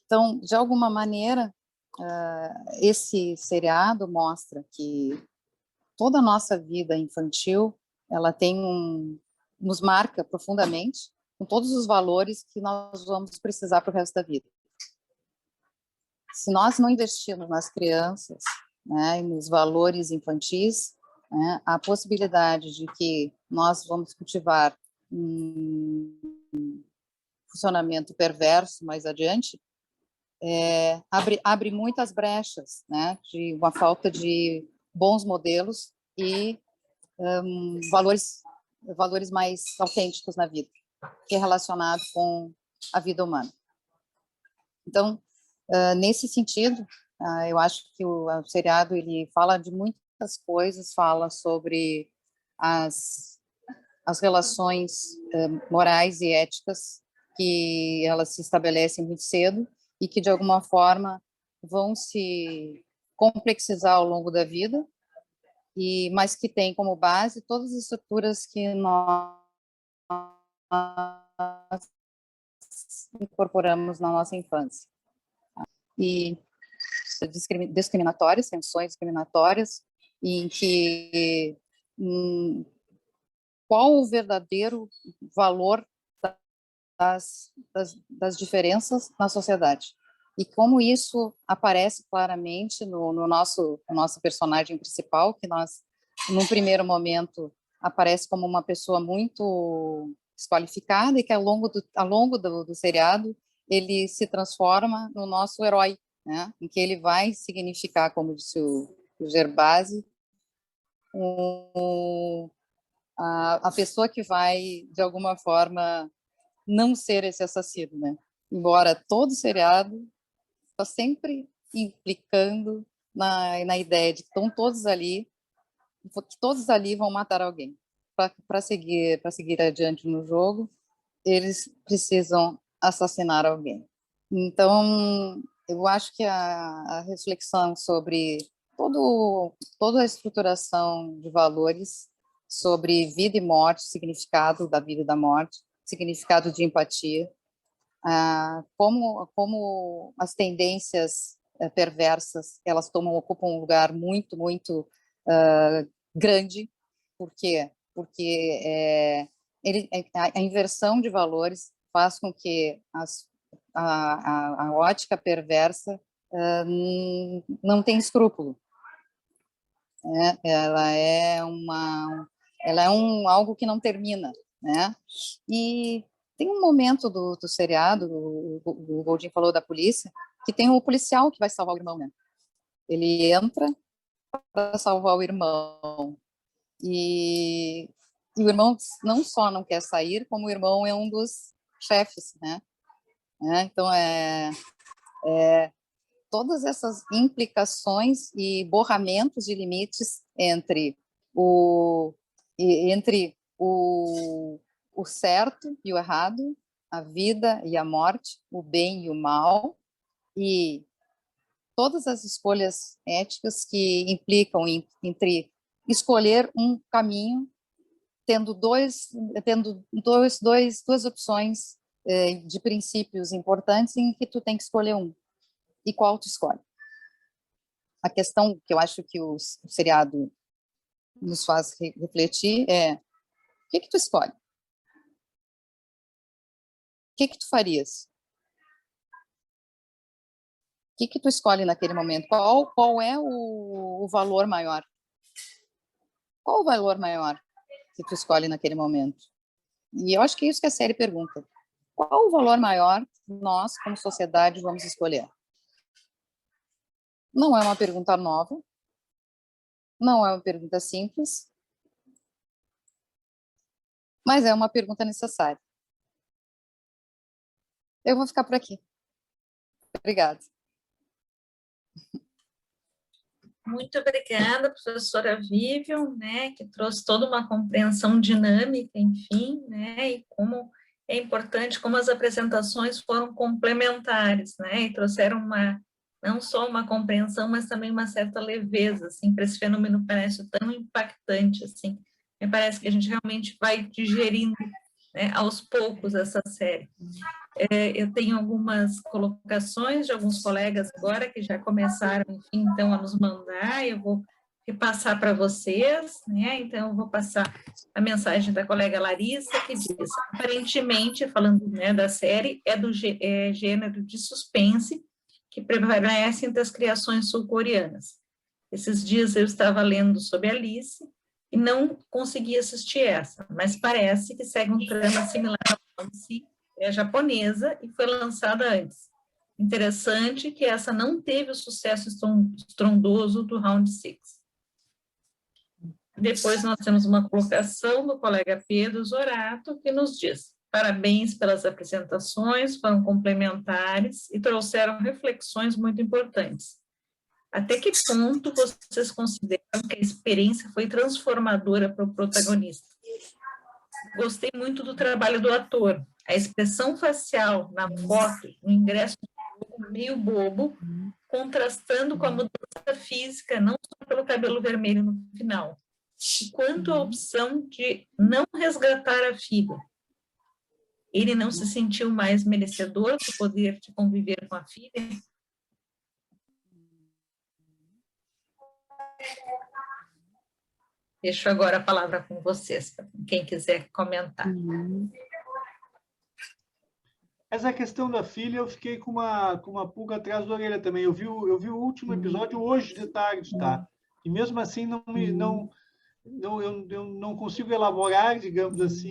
[SPEAKER 4] Então, de alguma maneira, esse seriado mostra que toda a nossa vida infantil, ela nos marca profundamente com todos os valores que nós vamos precisar para o resto da vida. Se nós não investirmos nas crianças, né, e nos valores infantis, né, a possibilidade de que nós vamos cultivar um funcionamento perverso mais adiante, abre muitas brechas, né, de uma falta de bons modelos e valores mais autênticos na vida, que é relacionado com a vida humana. Então, nesse sentido, eu acho que o seriado ele fala de muitas coisas, fala sobre as relações morais e éticas que elas se estabelecem muito cedo e que, de alguma forma, vão se complexizar ao longo da vida, mas que tem como base todas as estruturas que nós incorporamos na nossa infância. E discriminatórias, tensões discriminatórias, em que qual o verdadeiro valor das diferenças na sociedade e como isso aparece claramente no nosso personagem principal, que nós, num primeiro momento, aparece como uma pessoa muito desqualificada e que ao longo do seriado ele se transforma no nosso herói, né? Em que ele vai significar, como disse o Gervásio, a pessoa que vai, de alguma forma, não ser esse assassino, né? Embora todo seriado está sempre implicando na ideia de que estão todos ali, que todos ali vão matar alguém. Para seguir adiante no jogo, eles precisam assassinar alguém. Então, eu acho que a reflexão sobre toda a estruturação de valores sobre vida e morte, significado da vida e da morte, significado de empatia, como as tendências perversas, elas ocupam um lugar muito, muito grande. Por quê? Porque a inversão de valores faz com que a ótica perversa não tenha escrúpulo. Ela é algo que não termina, né? E tem um momento do seriado, o Goldin falou da polícia, que tem o policial que vai salvar o irmão, né? Ele entra para salvar o irmão. E o irmão não só não quer sair, como o irmão é um dos chefes, né? Então, todas essas implicações e borramentos de limites entre o certo e o errado, a vida e a morte, o bem e o mal, e todas as escolhas éticas que implicam entre escolher um caminho, tendo duas opções de princípios importantes em que tu tem que escolher um. E qual tu escolhe? A questão que eu acho que o seriado nos faz refletir é: o que tu escolhe? O que tu farias? O que tu escolhe naquele momento? Qual é o valor maior? Qual o valor maior que tu escolhe naquele momento? E eu acho que é isso que a série pergunta. Qual o valor maior que nós, como sociedade, vamos escolher? Não é uma pergunta nova, não é uma pergunta simples, mas é uma pergunta necessária. Eu vou ficar por aqui. Obrigada.
[SPEAKER 1] Muito obrigada, professora Vivian, né, que trouxe toda uma compreensão dinâmica, enfim, né, e como é importante, como as apresentações foram complementares, né, e trouxeram não só uma compreensão, mas também uma certa leveza, assim, para esse fenômeno parece tão impactante, assim. Me parece que a gente realmente vai digerindo, né, aos poucos essa série. Eu tenho algumas colocações de alguns colegas agora que já começaram, enfim, então, a nos mandar, eu vou repassar para vocês, né? Então, eu vou passar a mensagem da colega Larissa, que diz: aparentemente, falando, né, da série, é do gênero de suspense, que prevalece entre as criações sul-coreanas. Esses dias eu estava lendo sobre Alice e não consegui assistir essa, mas parece que segue um trama similar ao Alice, é japonesa e foi lançada antes. Interessante que essa não teve o sucesso estrondoso do Round 6. Depois nós temos uma colocação do colega Pedro Zorato, que nos diz: parabéns pelas apresentações, foram complementares e trouxeram reflexões muito importantes. Até que ponto vocês consideram que a experiência foi transformadora para o protagonista? Gostei muito do trabalho do ator. A expressão facial na foto, no ingresso meio bobo, contrastando com a mudança física, não só pelo cabelo vermelho no final. E quanto à opção de não resgatar a filha, ele não se sentiu mais merecedor do poder de conviver com a filha? Deixo agora a palavra com vocês, para quem quiser comentar.
[SPEAKER 2] Essa questão da filha, eu fiquei com uma pulga atrás da orelha também. Eu vi o último episódio hoje de tarde, tá? E mesmo assim eu não consigo elaborar, digamos assim,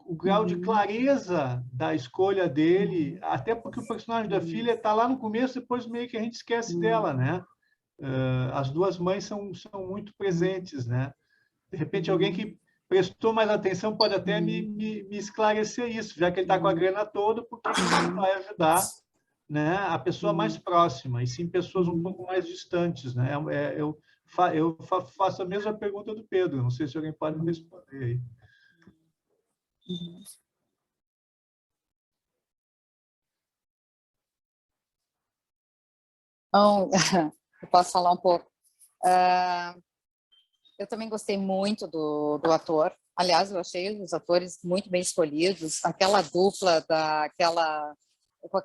[SPEAKER 2] o grau de clareza da escolha dele, até porque o personagem da filha está lá no começo, depois meio que a gente esquece dela, né? As duas mães são muito presentes, né? De repente, alguém que prestou mais atenção pode até me esclarecer isso, já que ele está com a grana toda, por que ele não vai ajudar, né, a pessoa mais próxima, e sim pessoas um pouco mais distantes, né? Eu faço a mesma pergunta do Pedro, não sei se alguém pode me responder aí.
[SPEAKER 4] Então, eu posso falar um pouco. Eu também gostei muito do ator. Aliás, eu achei os atores muito bem escolhidos. Aquela dupla com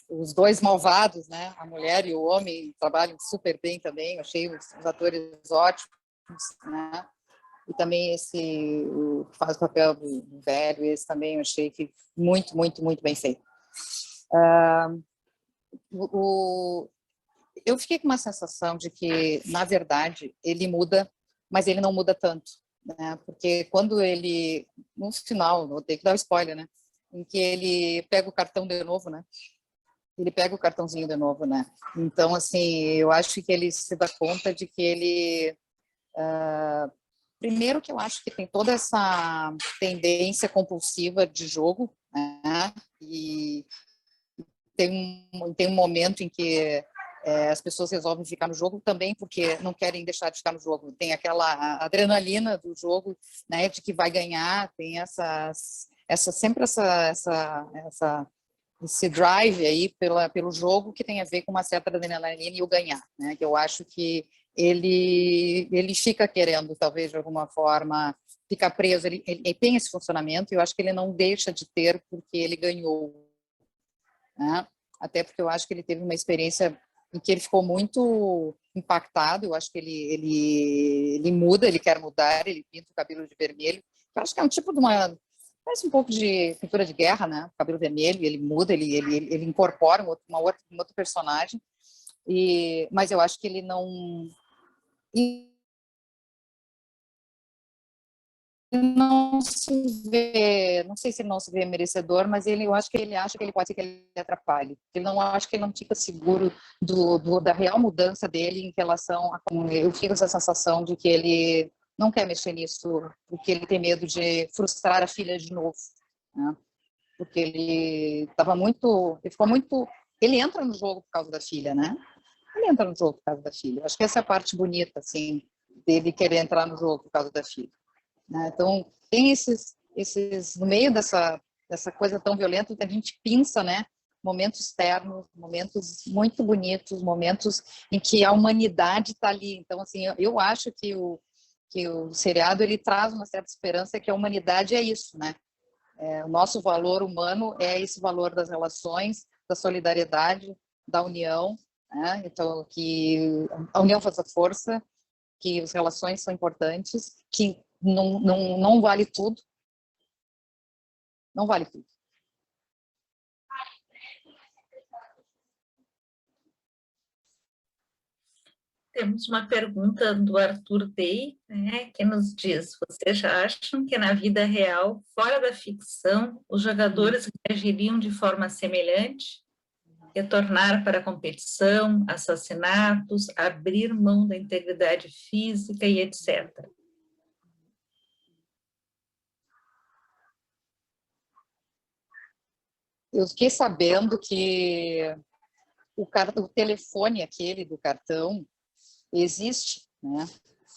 [SPEAKER 4] os dois malvados, né? A mulher e o homem trabalham super bem também. Eu achei os atores ótimos, né? E também o que faz o papel do velho, esse também eu achei que muito, muito, muito bem feito. Eu fiquei com uma sensação de que, na verdade, ele muda, mas ele não muda tanto, né? Porque quando ele, no final, vou ter que dar um spoiler, né? Em que ele pega o cartão de novo, né? Ele pega o cartãozinho de novo, né? Então, assim, eu acho que ele se dá conta de que ele... primeiro que eu acho que tem toda essa tendência compulsiva de jogo, né? E tem um momento em que as pessoas resolvem ficar no jogo também porque não querem deixar de ficar no jogo. Tem aquela adrenalina do jogo, né, de que vai ganhar, tem sempre esse drive aí pelo jogo que tem a ver com uma certa adrenalina e o ganhar, né, que eu acho que ele fica querendo, talvez, de alguma forma, ficar preso. Ele tem esse funcionamento e eu acho que ele não deixa de ter porque ele ganhou, né? Até porque eu acho que ele teve uma experiência em que ele ficou muito impactado. Eu acho que ele muda, ele quer mudar, ele pinta o cabelo de vermelho. Eu acho que é um tipo parece um pouco de pintura de guerra, né? O cabelo vermelho, ele muda, ele incorpora um outro personagem. Mas eu acho que ele não se vê, não sei se ele não se vê merecedor, mas eu acho que ele acha que ele pode ser que ele atrapalhe. Ele não acho que ele não fica seguro da real mudança dele em relação a como eu fico com essa sensação de que ele não quer mexer nisso, porque ele tem medo de frustrar a filha de novo, né? Porque ele ficou muito, ele entra no jogo por causa da filha, né? Ele entra no jogo por causa da filha. Acho que essa é a parte bonita, assim, dele querer entrar no jogo por causa da filha, né? Então, tem no meio dessa coisa tão violenta, a gente pensa, né, momentos externos, momentos muito bonitos, momentos em que a humanidade está ali. Então, assim, eu acho que o seriado ele traz uma certa esperança que a humanidade é isso, né? O nosso valor humano é esse valor das relações, da solidariedade, da união, né? Então, que a união faz a força, que as relações são importantes, que não vale tudo. Não vale tudo.
[SPEAKER 1] Temos uma pergunta do Arthur Day, né, que nos diz: vocês já acham que na vida real, fora da ficção, os jogadores reagiriam de forma semelhante? Retornar para a competição, assassinatos, abrir mão da integridade física e etc.
[SPEAKER 4] Eu fiquei sabendo que o telefone aquele do cartão existe, né?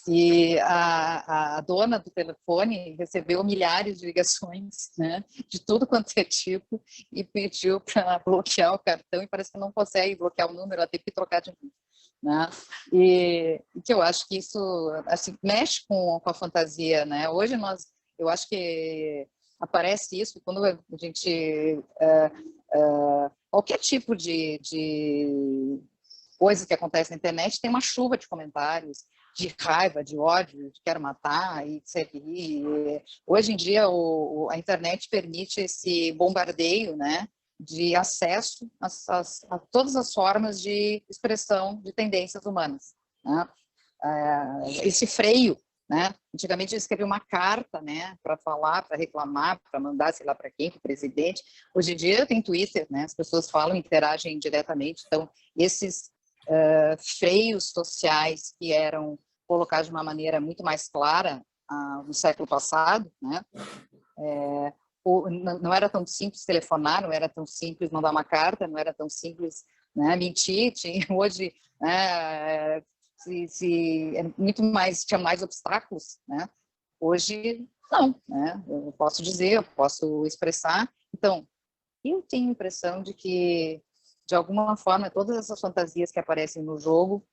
[SPEAKER 4] E a dona do telefone recebeu milhares de ligações, né, de tudo quanto é tipo, e pediu para bloquear o cartão, e parece que não consegue bloquear o número, ela teve que trocar de número, né? E que eu acho que isso assim, mexe com a fantasia, né? Hoje eu acho que aparece isso quando a gente qualquer tipo de coisa que acontece na internet tem uma chuva de comentários, de raiva, de ódio, de quero matar, e hoje em dia a internet permite esse bombardeio, né, de acesso a todas as formas de expressão de tendências humanas, né? Esse freio, né? Antigamente eu escrevia uma carta, né, para falar, para reclamar, para mandar, sei lá, para quem, para o presidente. Hoje em dia tem Twitter, né? As pessoas falam, interagem diretamente. Então, esses freios sociais que eram colocados de uma maneira muito mais clara no século passado, né? Não era tão simples telefonar, não era tão simples mandar uma carta, não era tão simples, né, mentir. Hoje, né, é muito mais, tinha mais obstáculos, né? Hoje, não, né? Eu posso dizer, eu posso expressar. Então, eu tenho a impressão de que, de alguma forma, todas essas fantasias que aparecem no jogo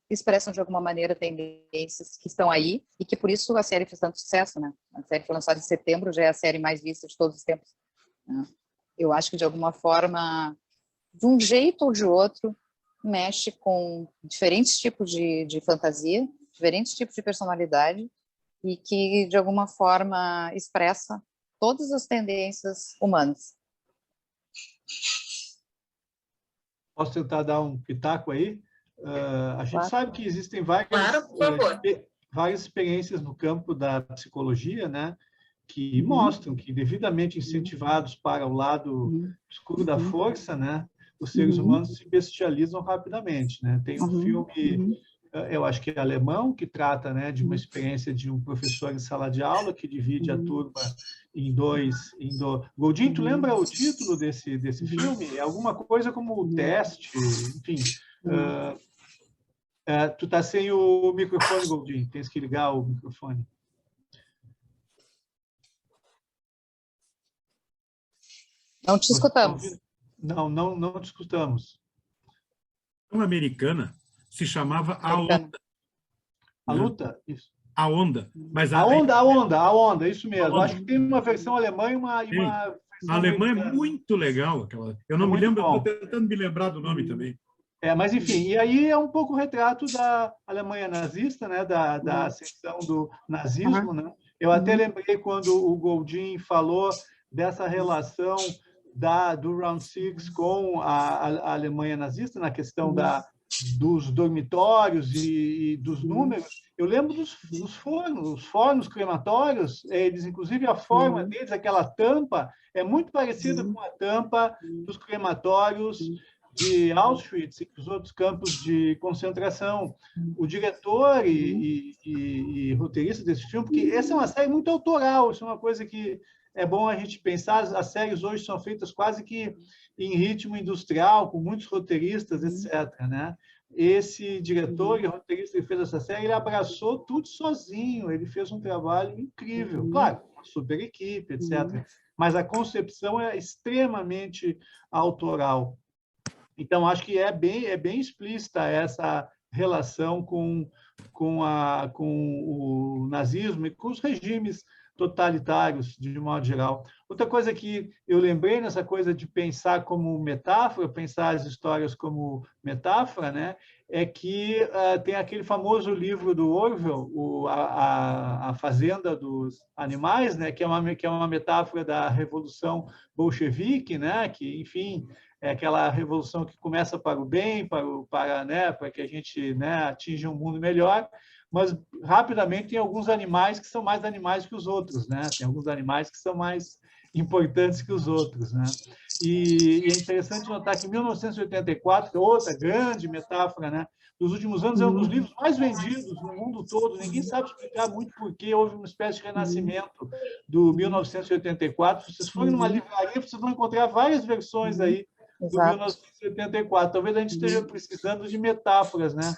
[SPEAKER 4] expressam de alguma maneira tendências que estão aí e que por isso a série fez tanto sucesso, né? A série foi lançada em setembro, já é a série mais vista de todos os tempos, né? Eu acho que de alguma forma, de um jeito ou de outro, mexe com diferentes tipos de fantasia, diferentes tipos de personalidade e que de alguma forma expressa todas as tendências humanas.
[SPEAKER 2] Posso tentar dar um pitaco aí? A gente sabe que existem
[SPEAKER 1] Claro, por favor.
[SPEAKER 2] várias experiências no campo da psicologia, né, que mostram que, devidamente incentivados para o lado escuro da força, né, os seres humanos se bestializam rapidamente, né? Tem um filme, eu acho que é alemão, que trata, né, de uma experiência de um professor em sala de aula que divide a turma em dois. Goldin, tu lembra o título desse filme? É alguma coisa como o teste, enfim. Tu está sem o microfone, Goldin. Tens que ligar o microfone.
[SPEAKER 4] Não te escutamos.
[SPEAKER 2] Não te escutamos.
[SPEAKER 3] Uma americana se chamava A Onda.
[SPEAKER 2] A Luta? Isso.
[SPEAKER 3] A Onda. Mas
[SPEAKER 2] a Onda, isso mesmo. Acho que tem uma versão alemã e uma versão
[SPEAKER 3] a alemã
[SPEAKER 2] americana.
[SPEAKER 3] É muito legal. Aquela. Eu não me lembro, estou tentando me lembrar do nome também.
[SPEAKER 2] Mas, enfim, e aí é um pouco o retrato da Alemanha nazista, né, da ascensão do nazismo, né? Eu até lembrei quando o Goldin falou dessa relação do Round Six com a Alemanha nazista, na questão dos dormitórios e dos números. Eu lembro dos fornos, os fornos crematórios, eles, inclusive, a forma deles, aquela tampa, é muito parecida com a tampa dos crematórios de Auschwitz e dos outros campos de concentração. O diretor e roteirista desse filme, porque essa é uma série muito autoral, isso é uma coisa que é bom a gente pensar. As séries hoje são feitas quase que em ritmo industrial, com muitos roteiristas, etc., né? Esse diretor e roteirista que fez essa série, ele abraçou tudo sozinho, ele fez um trabalho incrível. Claro, uma super equipe, etc., mas a concepção é extremamente autoral. Então, acho que é bem explícita essa relação com o nazismo e com os regimes totalitários, de modo geral. Outra coisa que eu lembrei nessa coisa de pensar como metáfora, pensar as histórias como metáfora, né, é que tem aquele famoso livro do Orwell, a Fazenda dos Animais, né, que é uma metáfora da Revolução Bolchevique, né, que, enfim, é aquela revolução que começa para o bem, para que a gente, né, atinja um mundo melhor, mas rapidamente tem alguns animais que são mais animais que os outros, né? Tem alguns animais que são mais importantes que os outros, né? E é interessante notar que 1984, que é outra grande metáfora, né, dos últimos anos, é um dos livros mais vendidos no mundo todo. Ninguém sabe explicar muito por que houve uma espécie de renascimento do 1984. Se vocês forem numa livraria, vocês vão encontrar várias versões aí do 1984. Talvez a gente esteja precisando de metáforas, né?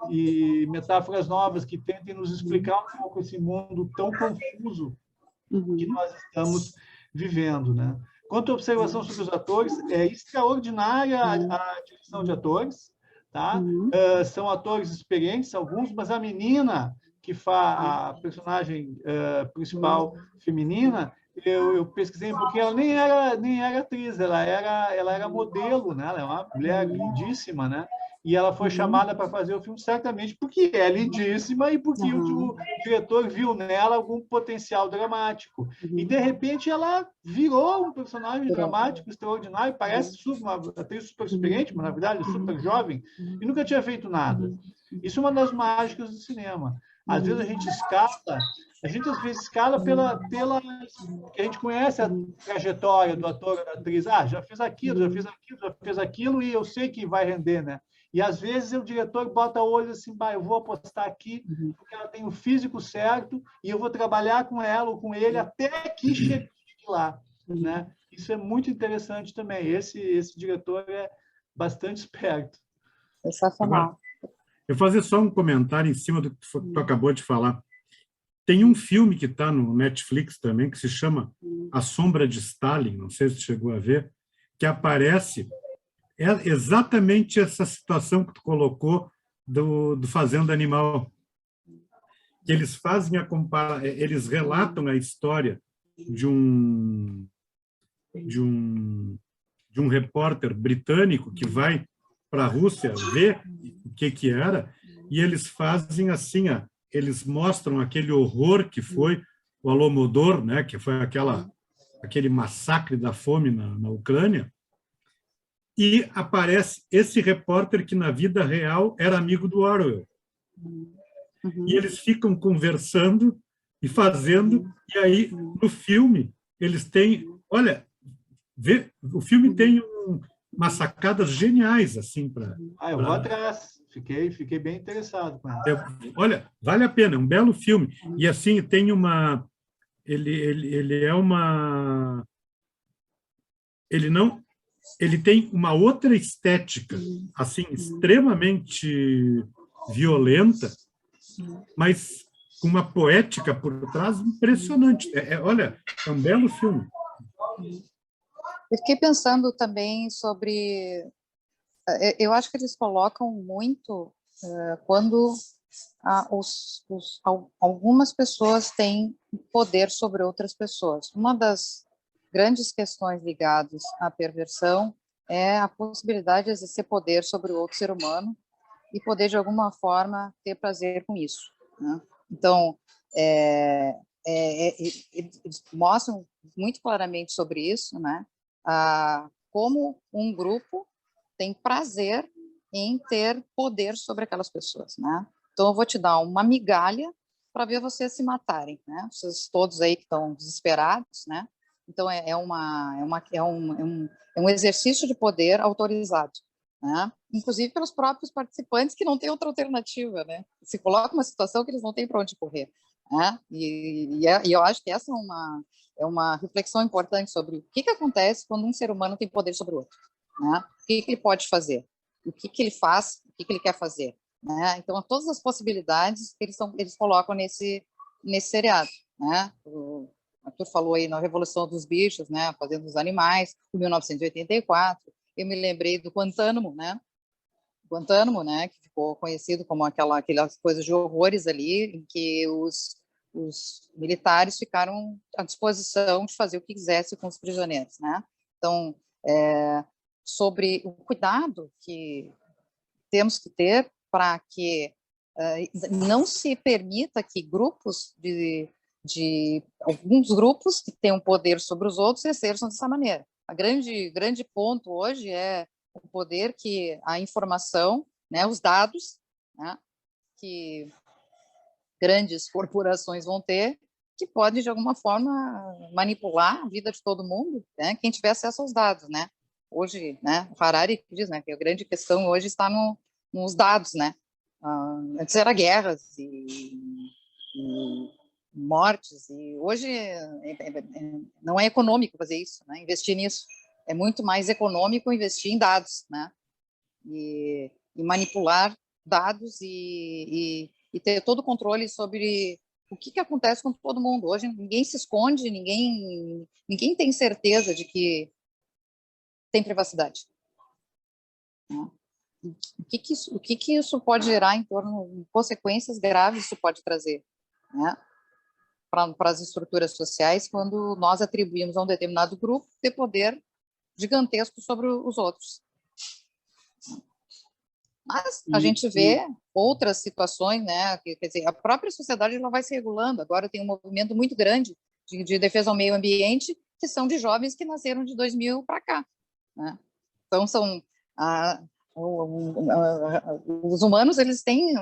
[SPEAKER 2] E metáforas novas que tentem nos explicar um pouco esse mundo tão confuso que nós estamos vivendo, né? Quanto à observação sobre os atores, é extraordinária a direção de atores, tá? São atores experientes, alguns, mas a menina que faz a personagem principal feminina, eu pesquisei porque ela nem era atriz, ela era modelo, né? Ela é uma mulher lindíssima, né? E ela foi chamada para fazer o filme certamente porque é lindíssima e porque o diretor viu nela algum potencial dramático. E, de repente, ela virou um personagem dramático extraordinário, parece uma atriz super experiente, mas, na verdade, super jovem, e nunca tinha feito nada. Isso é uma das mágicas do cinema. Às vezes, a gente às vezes escala que a gente conhece a trajetória do ator ou da atriz. Ah, já fez aquilo, já fez aquilo, já fez aquilo, e eu sei que vai render, né? E, às vezes, o diretor bota o olho assim, bah, eu vou apostar aqui, porque ela tem o físico certo, e eu vou trabalhar com ela ou com ele até que chegue lá. Né? Isso é muito interessante também. Esse diretor é bastante esperto.
[SPEAKER 4] Sensacional.
[SPEAKER 3] Eu vou fazer só um comentário em cima do que tu acabou de falar. Tem um filme que está no Netflix também, que se chama A Sombra de Stalin, não sei se chegou a ver, que aparece exatamente essa situação que tu colocou do Fazenda Animal. Que eles fazem eles relatam a história de um repórter britânico que vai para a Rússia ver o que era, e eles fazem assim, eles mostram aquele horror que foi o Holodomor, né, que foi aquele massacre da fome na Ucrânia, e aparece esse repórter que, na vida real, era amigo do Orwell. E eles ficam conversando e fazendo, e aí, no filme, eles têm... Olha, o filme tem umas sacadas geniais, assim, para...
[SPEAKER 2] Eu vou atrás. Fiquei bem interessado com ela.
[SPEAKER 3] Olha, vale a pena, é um belo filme. E, assim, tem uma... Ele é uma... Ele tem uma outra estética, assim, extremamente violenta, mas com uma poética por trás impressionante. Olha, é um belo filme.
[SPEAKER 4] Eu fiquei pensando também sobre... Eu acho que eles colocam muito quando algumas pessoas têm poder sobre outras pessoas. Uma das grandes questões ligadas à perversão é a possibilidade de exercer poder sobre o outro ser humano e poder, de alguma forma, ter prazer com isso. Né? Então, eles mostram muito claramente sobre isso, né? Como um grupo tem prazer em ter poder sobre aquelas pessoas, né? Então, eu vou te dar uma migalha para ver vocês se matarem, né? Vocês todos aí que estão desesperados, né? Então, é um exercício de poder autorizado, né? Inclusive pelos próprios participantes que não têm outra alternativa, né? Se coloca uma situação que eles não têm para onde correr, né? E eu acho que essa é uma reflexão importante sobre o que acontece quando um ser humano tem poder sobre o outro, né? O que ele pode fazer, o que ele faz, o que ele quer fazer, né? Então, todas as possibilidades eles colocam nesse seriado, né? O Arthur falou aí na Revolução dos Bichos, né? A Fazenda dos Animais, em 1984. Eu me lembrei do Guantánamo, né? Guantánamo, né? Que ficou conhecido como aquelas coisas de horrores ali, em que os militares ficaram à disposição de fazer o que quisesse com os prisioneiros, né? Então, sobre o cuidado que temos que ter para que não se permita que alguns grupos que têm um poder sobre os outros exerçam dessa maneira. A grande ponto hoje é o poder que a informação, né, os dados, né, que grandes corporações vão ter, que pode, de alguma forma, manipular a vida de todo mundo, né, quem tiver acesso aos dados, né. Hoje, né, o Harari diz, né, que a grande questão hoje está nos dados, né. Antes era guerras e mortes, e hoje não é econômico fazer isso, né, investir nisso. É muito mais econômico investir em dados, né, e manipular dados e ter todo o controle sobre o que acontece com todo mundo. Hoje ninguém se esconde, ninguém tem certeza de que tem privacidade. O que isso pode gerar em torno de consequências graves isso pode trazer, né? para as estruturas sociais quando nós atribuímos a um determinado grupo de poder gigantesco sobre os outros. Mas a gente vê outras situações, né? Quer dizer, a própria sociedade ela vai se regulando. Agora tem um movimento muito grande de defesa ao meio ambiente, que são de jovens que nasceram de 2000 para cá, né? Então, os humanos eles têm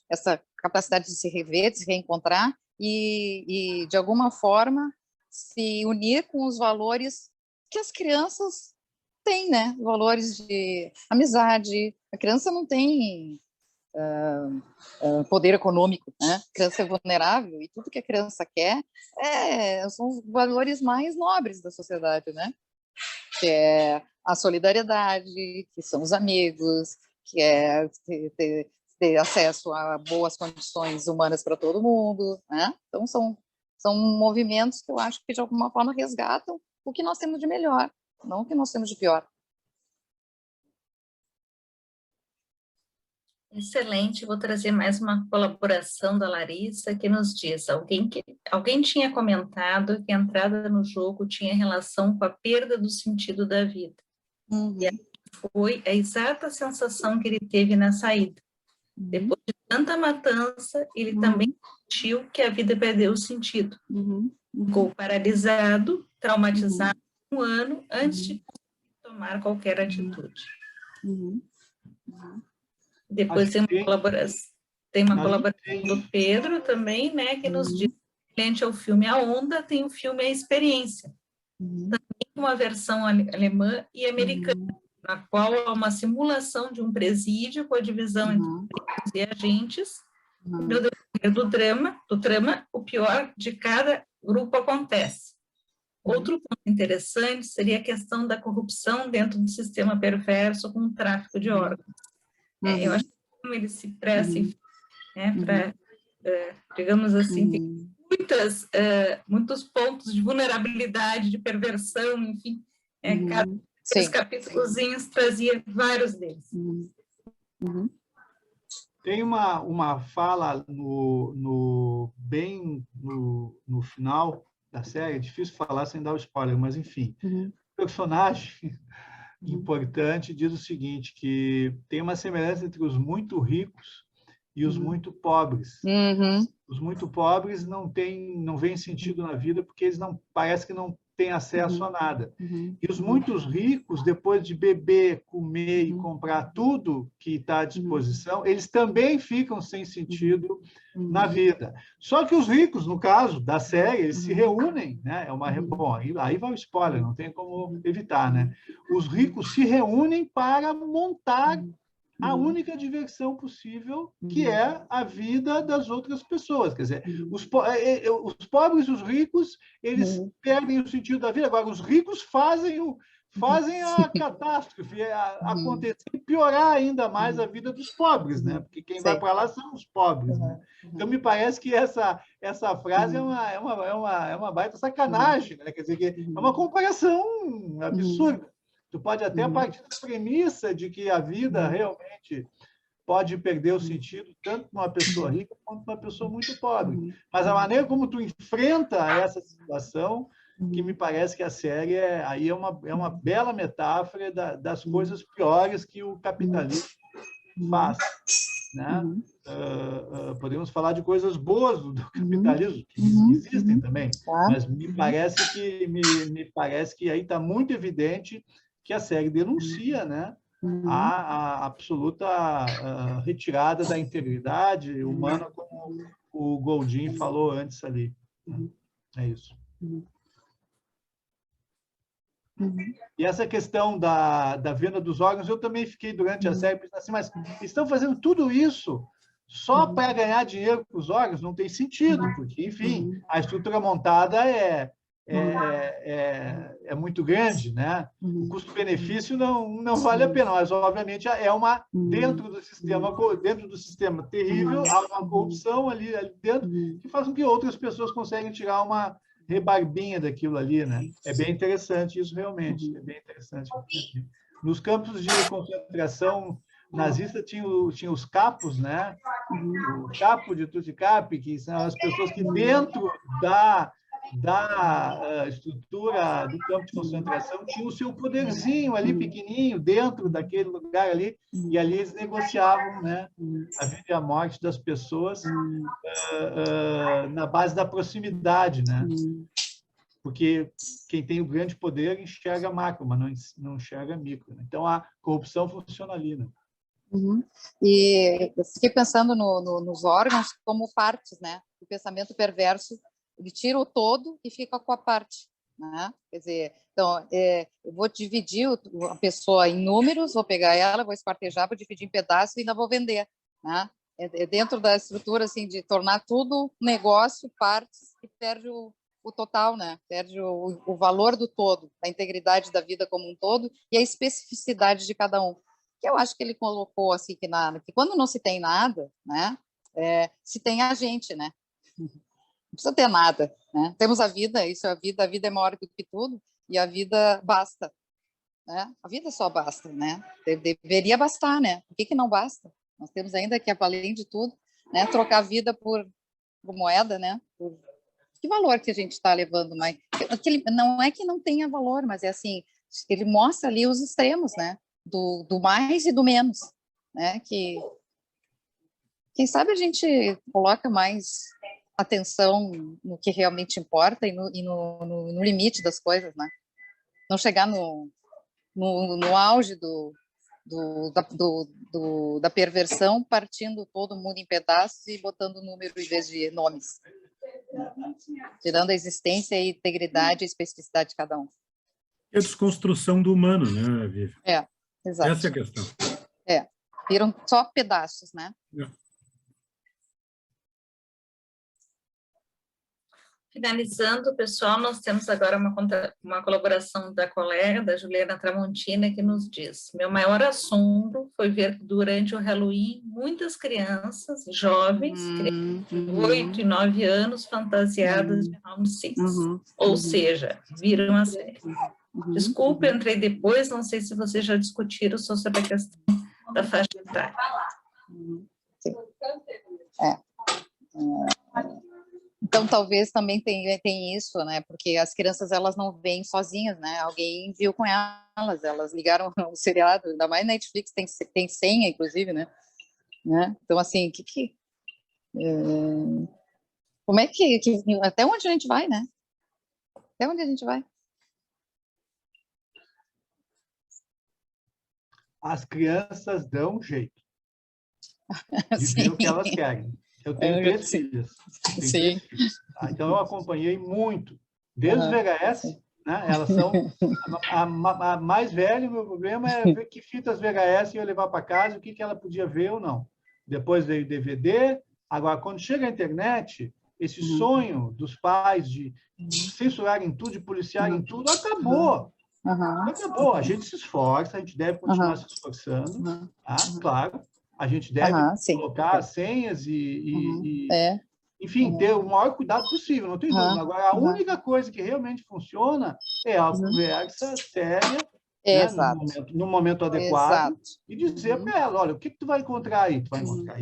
[SPEAKER 4] essa capacidade de se rever, de se reencontrar e, de alguma forma, se unir com os valores que as crianças têm, né? Valores de amizade. A criança não tem poder econômico, né? A criança é vulnerável e tudo que a criança quer são os valores mais nobres da sociedade, né? Que é a solidariedade, que são os amigos, que é ter acesso a boas condições humanas para todo mundo, né? Então, são movimentos que eu acho que, de alguma forma, resgatam o que nós temos de melhor, não o que nós temos de pior.
[SPEAKER 1] Excelente, vou trazer mais uma colaboração da Larissa, que nos diz, alguém tinha comentado que a entrada no jogo tinha relação com a perda do sentido da vida.
[SPEAKER 4] Uhum.
[SPEAKER 1] E foi a exata sensação que ele teve na saída. Depois de tanta matança, ele também sentiu que a vida perdeu o sentido. Ficou paralisado, traumatizado um ano antes de tomar qualquer atitude. Depois tem uma colaboração do Pedro também, né, que nos diz, frente ao filme A Onda, tem o filme A Experiência, também uma versão alemã e americana, na qual há uma simulação de um presídio com a divisão entre presos e agentes. No decorrer do trama, o pior de cada grupo acontece. Outro ponto interessante seria a questão da corrupção dentro do sistema perverso com o tráfico de órgãos. Eu acho que como ele se presta, né, para, digamos assim, tem muitos pontos de vulnerabilidade, de perversão, enfim, cada desses capítulozinhos trazia vários deles.
[SPEAKER 2] Tem uma fala bem no final da série, é difícil falar sem dar o spoiler, mas enfim, o personagem importante diz o seguinte, que tem uma semelhança entre os muito ricos e os muito pobres. Os muito pobres não veem sentido na vida porque eles parece que não têm acesso a nada. E os muito ricos, depois de beber, comer e comprar tudo que está à disposição, eles também ficam sem sentido na vida. Só que os ricos, no caso da série, eles se reúnem, né? Bom, aí vai o spoiler, não tem como evitar, né? Os ricos se reúnem para montar a única diversão possível, que é a vida das outras pessoas. Quer dizer, os pobres e os ricos, eles perdem o sentido da vida. Agora, os ricos fazem a catástrofe acontecer e piorar ainda mais a vida dos pobres, né? Porque quem vai para lá são os pobres, né? Então, me parece que essa frase é uma baita sacanagem, né? Quer dizer, que é uma comparação absurda. Tu pode até partir da premissa de que a vida realmente pode perder o sentido tanto para uma pessoa rica quanto para uma pessoa muito pobre. Mas a maneira como tu enfrenta essa situação, que me parece que a série é uma bela metáfora das coisas piores que o capitalismo faz, né? Podemos falar de coisas boas do capitalismo, que existem também, mas me parece que aí está muito evidente que a série denuncia, né, a absoluta retirada da integridade humana, como o Goldin falou antes ali. É isso. E essa questão da venda dos órgãos, eu também fiquei durante a série pensando assim, mas estão fazendo tudo isso só para ganhar dinheiro com os órgãos? Não tem sentido, porque, enfim, a estrutura montada é muito grande, né? O custo-benefício não vale a pena, mas, obviamente, dentro do sistema terrível, há uma corrupção ali dentro que faz com que outras pessoas conseguem tirar uma rebarbinha daquilo ali, né? É bem interessante isso, realmente. É bem interessante. Nos campos de concentração, nazista tinha os capos, né? O capo de Tutti-Capi, que são as pessoas que dentro da estrutura do campo de concentração tinham o seu poderzinho ali pequenininho dentro daquele lugar ali, e ali eles negociavam, né, a vida e a morte das pessoas na base da proximidade, né? Porque quem tem o grande poder enxerga macro, mas não enxerga micro, né? Então a corrupção funciona ali, né?
[SPEAKER 4] E eu fiquei pensando nos órgãos como partes, né? O pensamento perverso, ele tira o todo e fica com a parte, né? Quer dizer, então, eu vou dividir a pessoa em números, vou pegar ela, vou esquartejar, vou dividir em pedaços e ainda vou vender, né? É dentro da estrutura, assim, de tornar tudo negócio, partes, que perde o total, né? Perde o valor do todo, a integridade da vida como um todo e a especificidade de cada um. Que eu acho que ele colocou assim que quando não se tem nada, né, se tem a gente, né? Não precisa ter nada, né? Temos a vida, isso é a vida é maior do que tudo e a vida basta, né? A vida só basta, né? Deveria bastar, né? Por que não basta? Nós temos ainda que, além de tudo, né, trocar a vida por moeda, né? Que valor que a gente está levando, mas não é que não tenha valor, mas é assim, ele mostra ali os extremos, né? Do mais e do menos, né? Que quem sabe a gente coloca mais atenção no que realmente importa e no limite das coisas, né? Não chegar no auge da perversão, partindo todo mundo em pedaços e botando número em vez de nomes, tirando a existência e integridade e especificidade de cada um.
[SPEAKER 3] É a desconstrução do humano, né, Vivi?
[SPEAKER 4] Exato.
[SPEAKER 3] Essa é a questão.
[SPEAKER 4] Viram só pedaços, né?
[SPEAKER 1] Finalizando, pessoal, nós temos agora uma colaboração da colega, da Juliana Tramontina, que nos diz: meu maior assombro foi ver que durante o Halloween muitas crianças, jovens, de 8 e 9 anos, fantasiadas de Round Six, ou seja, viram a série. Desculpe, entrei depois, não sei se vocês já discutiram sobre a questão da faixa etária.
[SPEAKER 4] Sim. Então, talvez também tem isso, né? Porque as crianças, elas não vêm sozinhas, né? Alguém viu com elas ligaram o seriado, ainda mais Netflix, tem senha, inclusive, né? Então, assim, como é que... Até onde a gente vai, né? Até onde a gente vai?
[SPEAKER 2] As crianças dão jeito de ver o que elas querem. Eu tenho 3 filhas.
[SPEAKER 4] Sim.
[SPEAKER 2] Então, eu acompanhei muito. Desde os VHS, né? Elas são... A mais velha, o meu problema é ver que fitas VHS ia levar para casa, o que ela podia ver ou não. Depois veio DVD. Agora, quando chega a internet, esse sonho dos pais de censurarem tudo, de policiarem tudo, acabou. Acabou. A gente se esforça, a gente deve continuar se esforçando, tá? Claro. A gente deve colocar senhas enfim, ter o maior cuidado possível, não tem dúvida. Agora, a única coisa que realmente funciona é a conversa séria, né, no momento adequado, e dizer para ela, olha, o que tu vai encontrar aí? Tu vai encontrar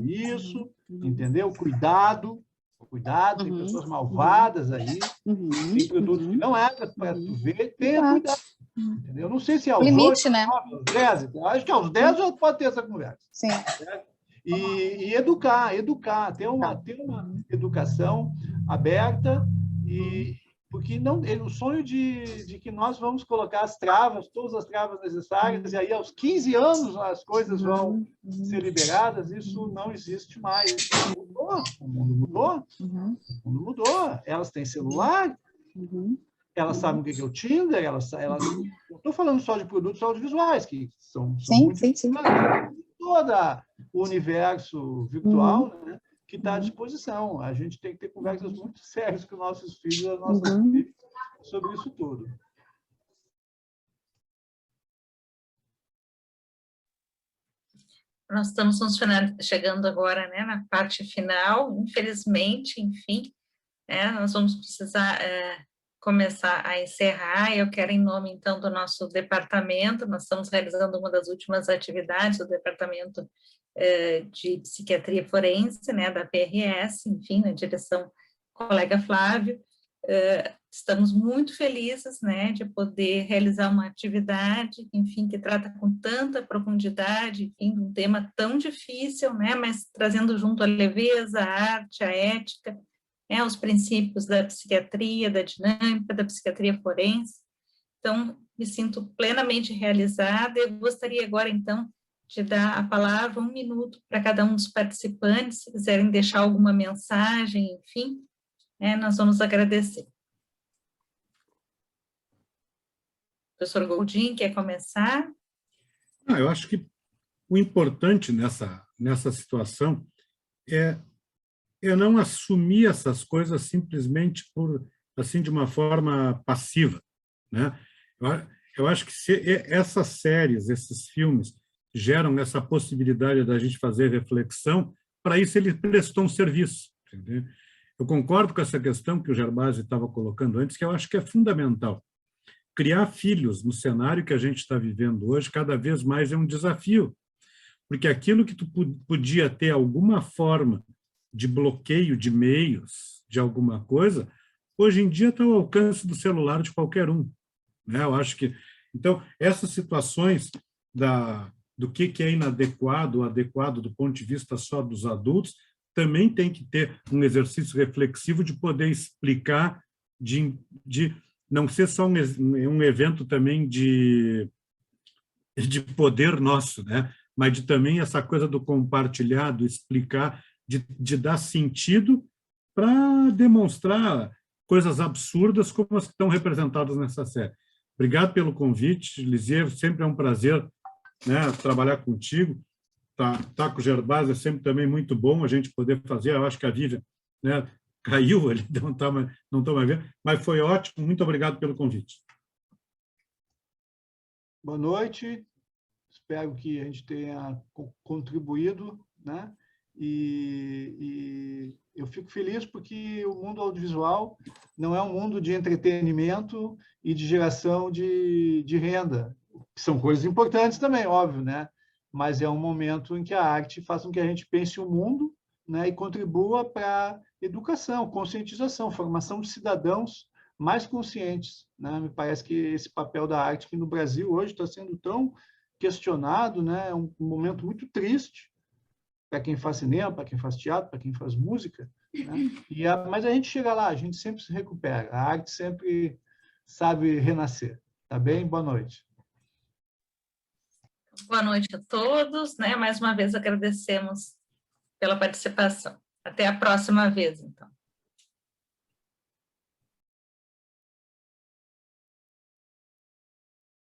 [SPEAKER 2] isso, entendeu? Cuidado, tem pessoas malvadas aí, tem produtos que não é para tu ver, tenha cuidado. Entendeu? Eu não sei se é aos
[SPEAKER 4] limite,
[SPEAKER 2] 8,
[SPEAKER 4] né?
[SPEAKER 2] aos 10, acho que aos 10 já pode ter essa conversa.
[SPEAKER 4] Sim.
[SPEAKER 2] E educar, ter uma educação aberta, porque não, o sonho de que nós vamos colocar as travas, todas as travas necessárias, e aí aos 15 anos as coisas vão ser liberadas, isso não existe mais. O mundo mudou, elas têm celular, elas sabem o que é o Tinder, elas não estou falando só de produtos audiovisuais, que são muito todo o universo virtual, né, que está à disposição. A gente tem que ter conversas muito sérias com nossos filhos e as nossas filhas sobre isso tudo.
[SPEAKER 1] Nós estamos chegando agora, né, na parte final, infelizmente, enfim, nós vamos precisar começar a encerrar. Eu quero, em nome, então, do nosso departamento, nós estamos realizando uma das últimas atividades do departamento de psiquiatria forense, né, da PRS, enfim, na direção do colega Flávio. Estamos muito felizes, né, de poder realizar uma atividade, enfim, que trata com tanta profundidade, enfim, um tema tão difícil, né, mas trazendo junto a leveza, a arte, a ética, né, os princípios da psiquiatria, da dinâmica, da psiquiatria forense. Então, me sinto plenamente realizada. Eu gostaria agora, então, de dar a palavra 1 minuto para cada um dos participantes, se quiserem deixar alguma mensagem, enfim, nós vamos agradecer. Professor Goldin, quer começar?
[SPEAKER 3] Eu acho que o importante nessa situação é não assumir essas coisas simplesmente assim, de uma forma passiva, né? Eu acho que se essas séries, esses filmes, geram essa possibilidade da gente fazer reflexão, para isso ele prestou um serviço, entendeu? Eu concordo com essa questão que o Gervásio estava colocando antes, que eu acho que é fundamental. Criar filhos no cenário que a gente está vivendo hoje, cada vez mais é um desafio, porque aquilo que tu podia ter alguma forma de bloqueio de meios, de alguma coisa, hoje em dia está ao alcance do celular de qualquer um, né? Eu acho que... Então, essas situações do que é inadequado ou adequado do ponto de vista só dos adultos, também tem que ter um exercício reflexivo de poder explicar, de não ser só um evento também de poder nosso, né? Mas de também essa coisa do compartilhar, do explicar, de dar sentido para demonstrar coisas absurdas como as que estão representadas nessa série. Obrigado pelo convite, Lisier, sempre é um prazer, né, trabalhar contigo. Tá com o Gervásio é sempre também muito bom a gente poder fazer. Eu acho que a Vivian, né, caiu, ele não está mais vendo, mas foi ótimo. Muito obrigado pelo convite.
[SPEAKER 2] Boa noite. Espero que a gente tenha contribuído, né? E eu fico feliz porque o mundo audiovisual não é um mundo de entretenimento e de geração de renda, que são coisas importantes também, óbvio, né? Mas é um momento em que a arte faz com que a gente pense o mundo, né, e contribua para a educação, conscientização, formação de cidadãos mais conscientes, né? Me parece que esse papel da arte que no Brasil hoje está sendo tão questionado, né? É um momento muito triste para quem faz cinema, para quem faz teatro, para quem faz música, né? Mas a gente chega lá, a gente sempre se recupera, a arte sempre sabe renascer. Tá bem? Boa noite.
[SPEAKER 1] Boa noite a todos, né? Mais uma vez agradecemos pela participação. Até a próxima vez.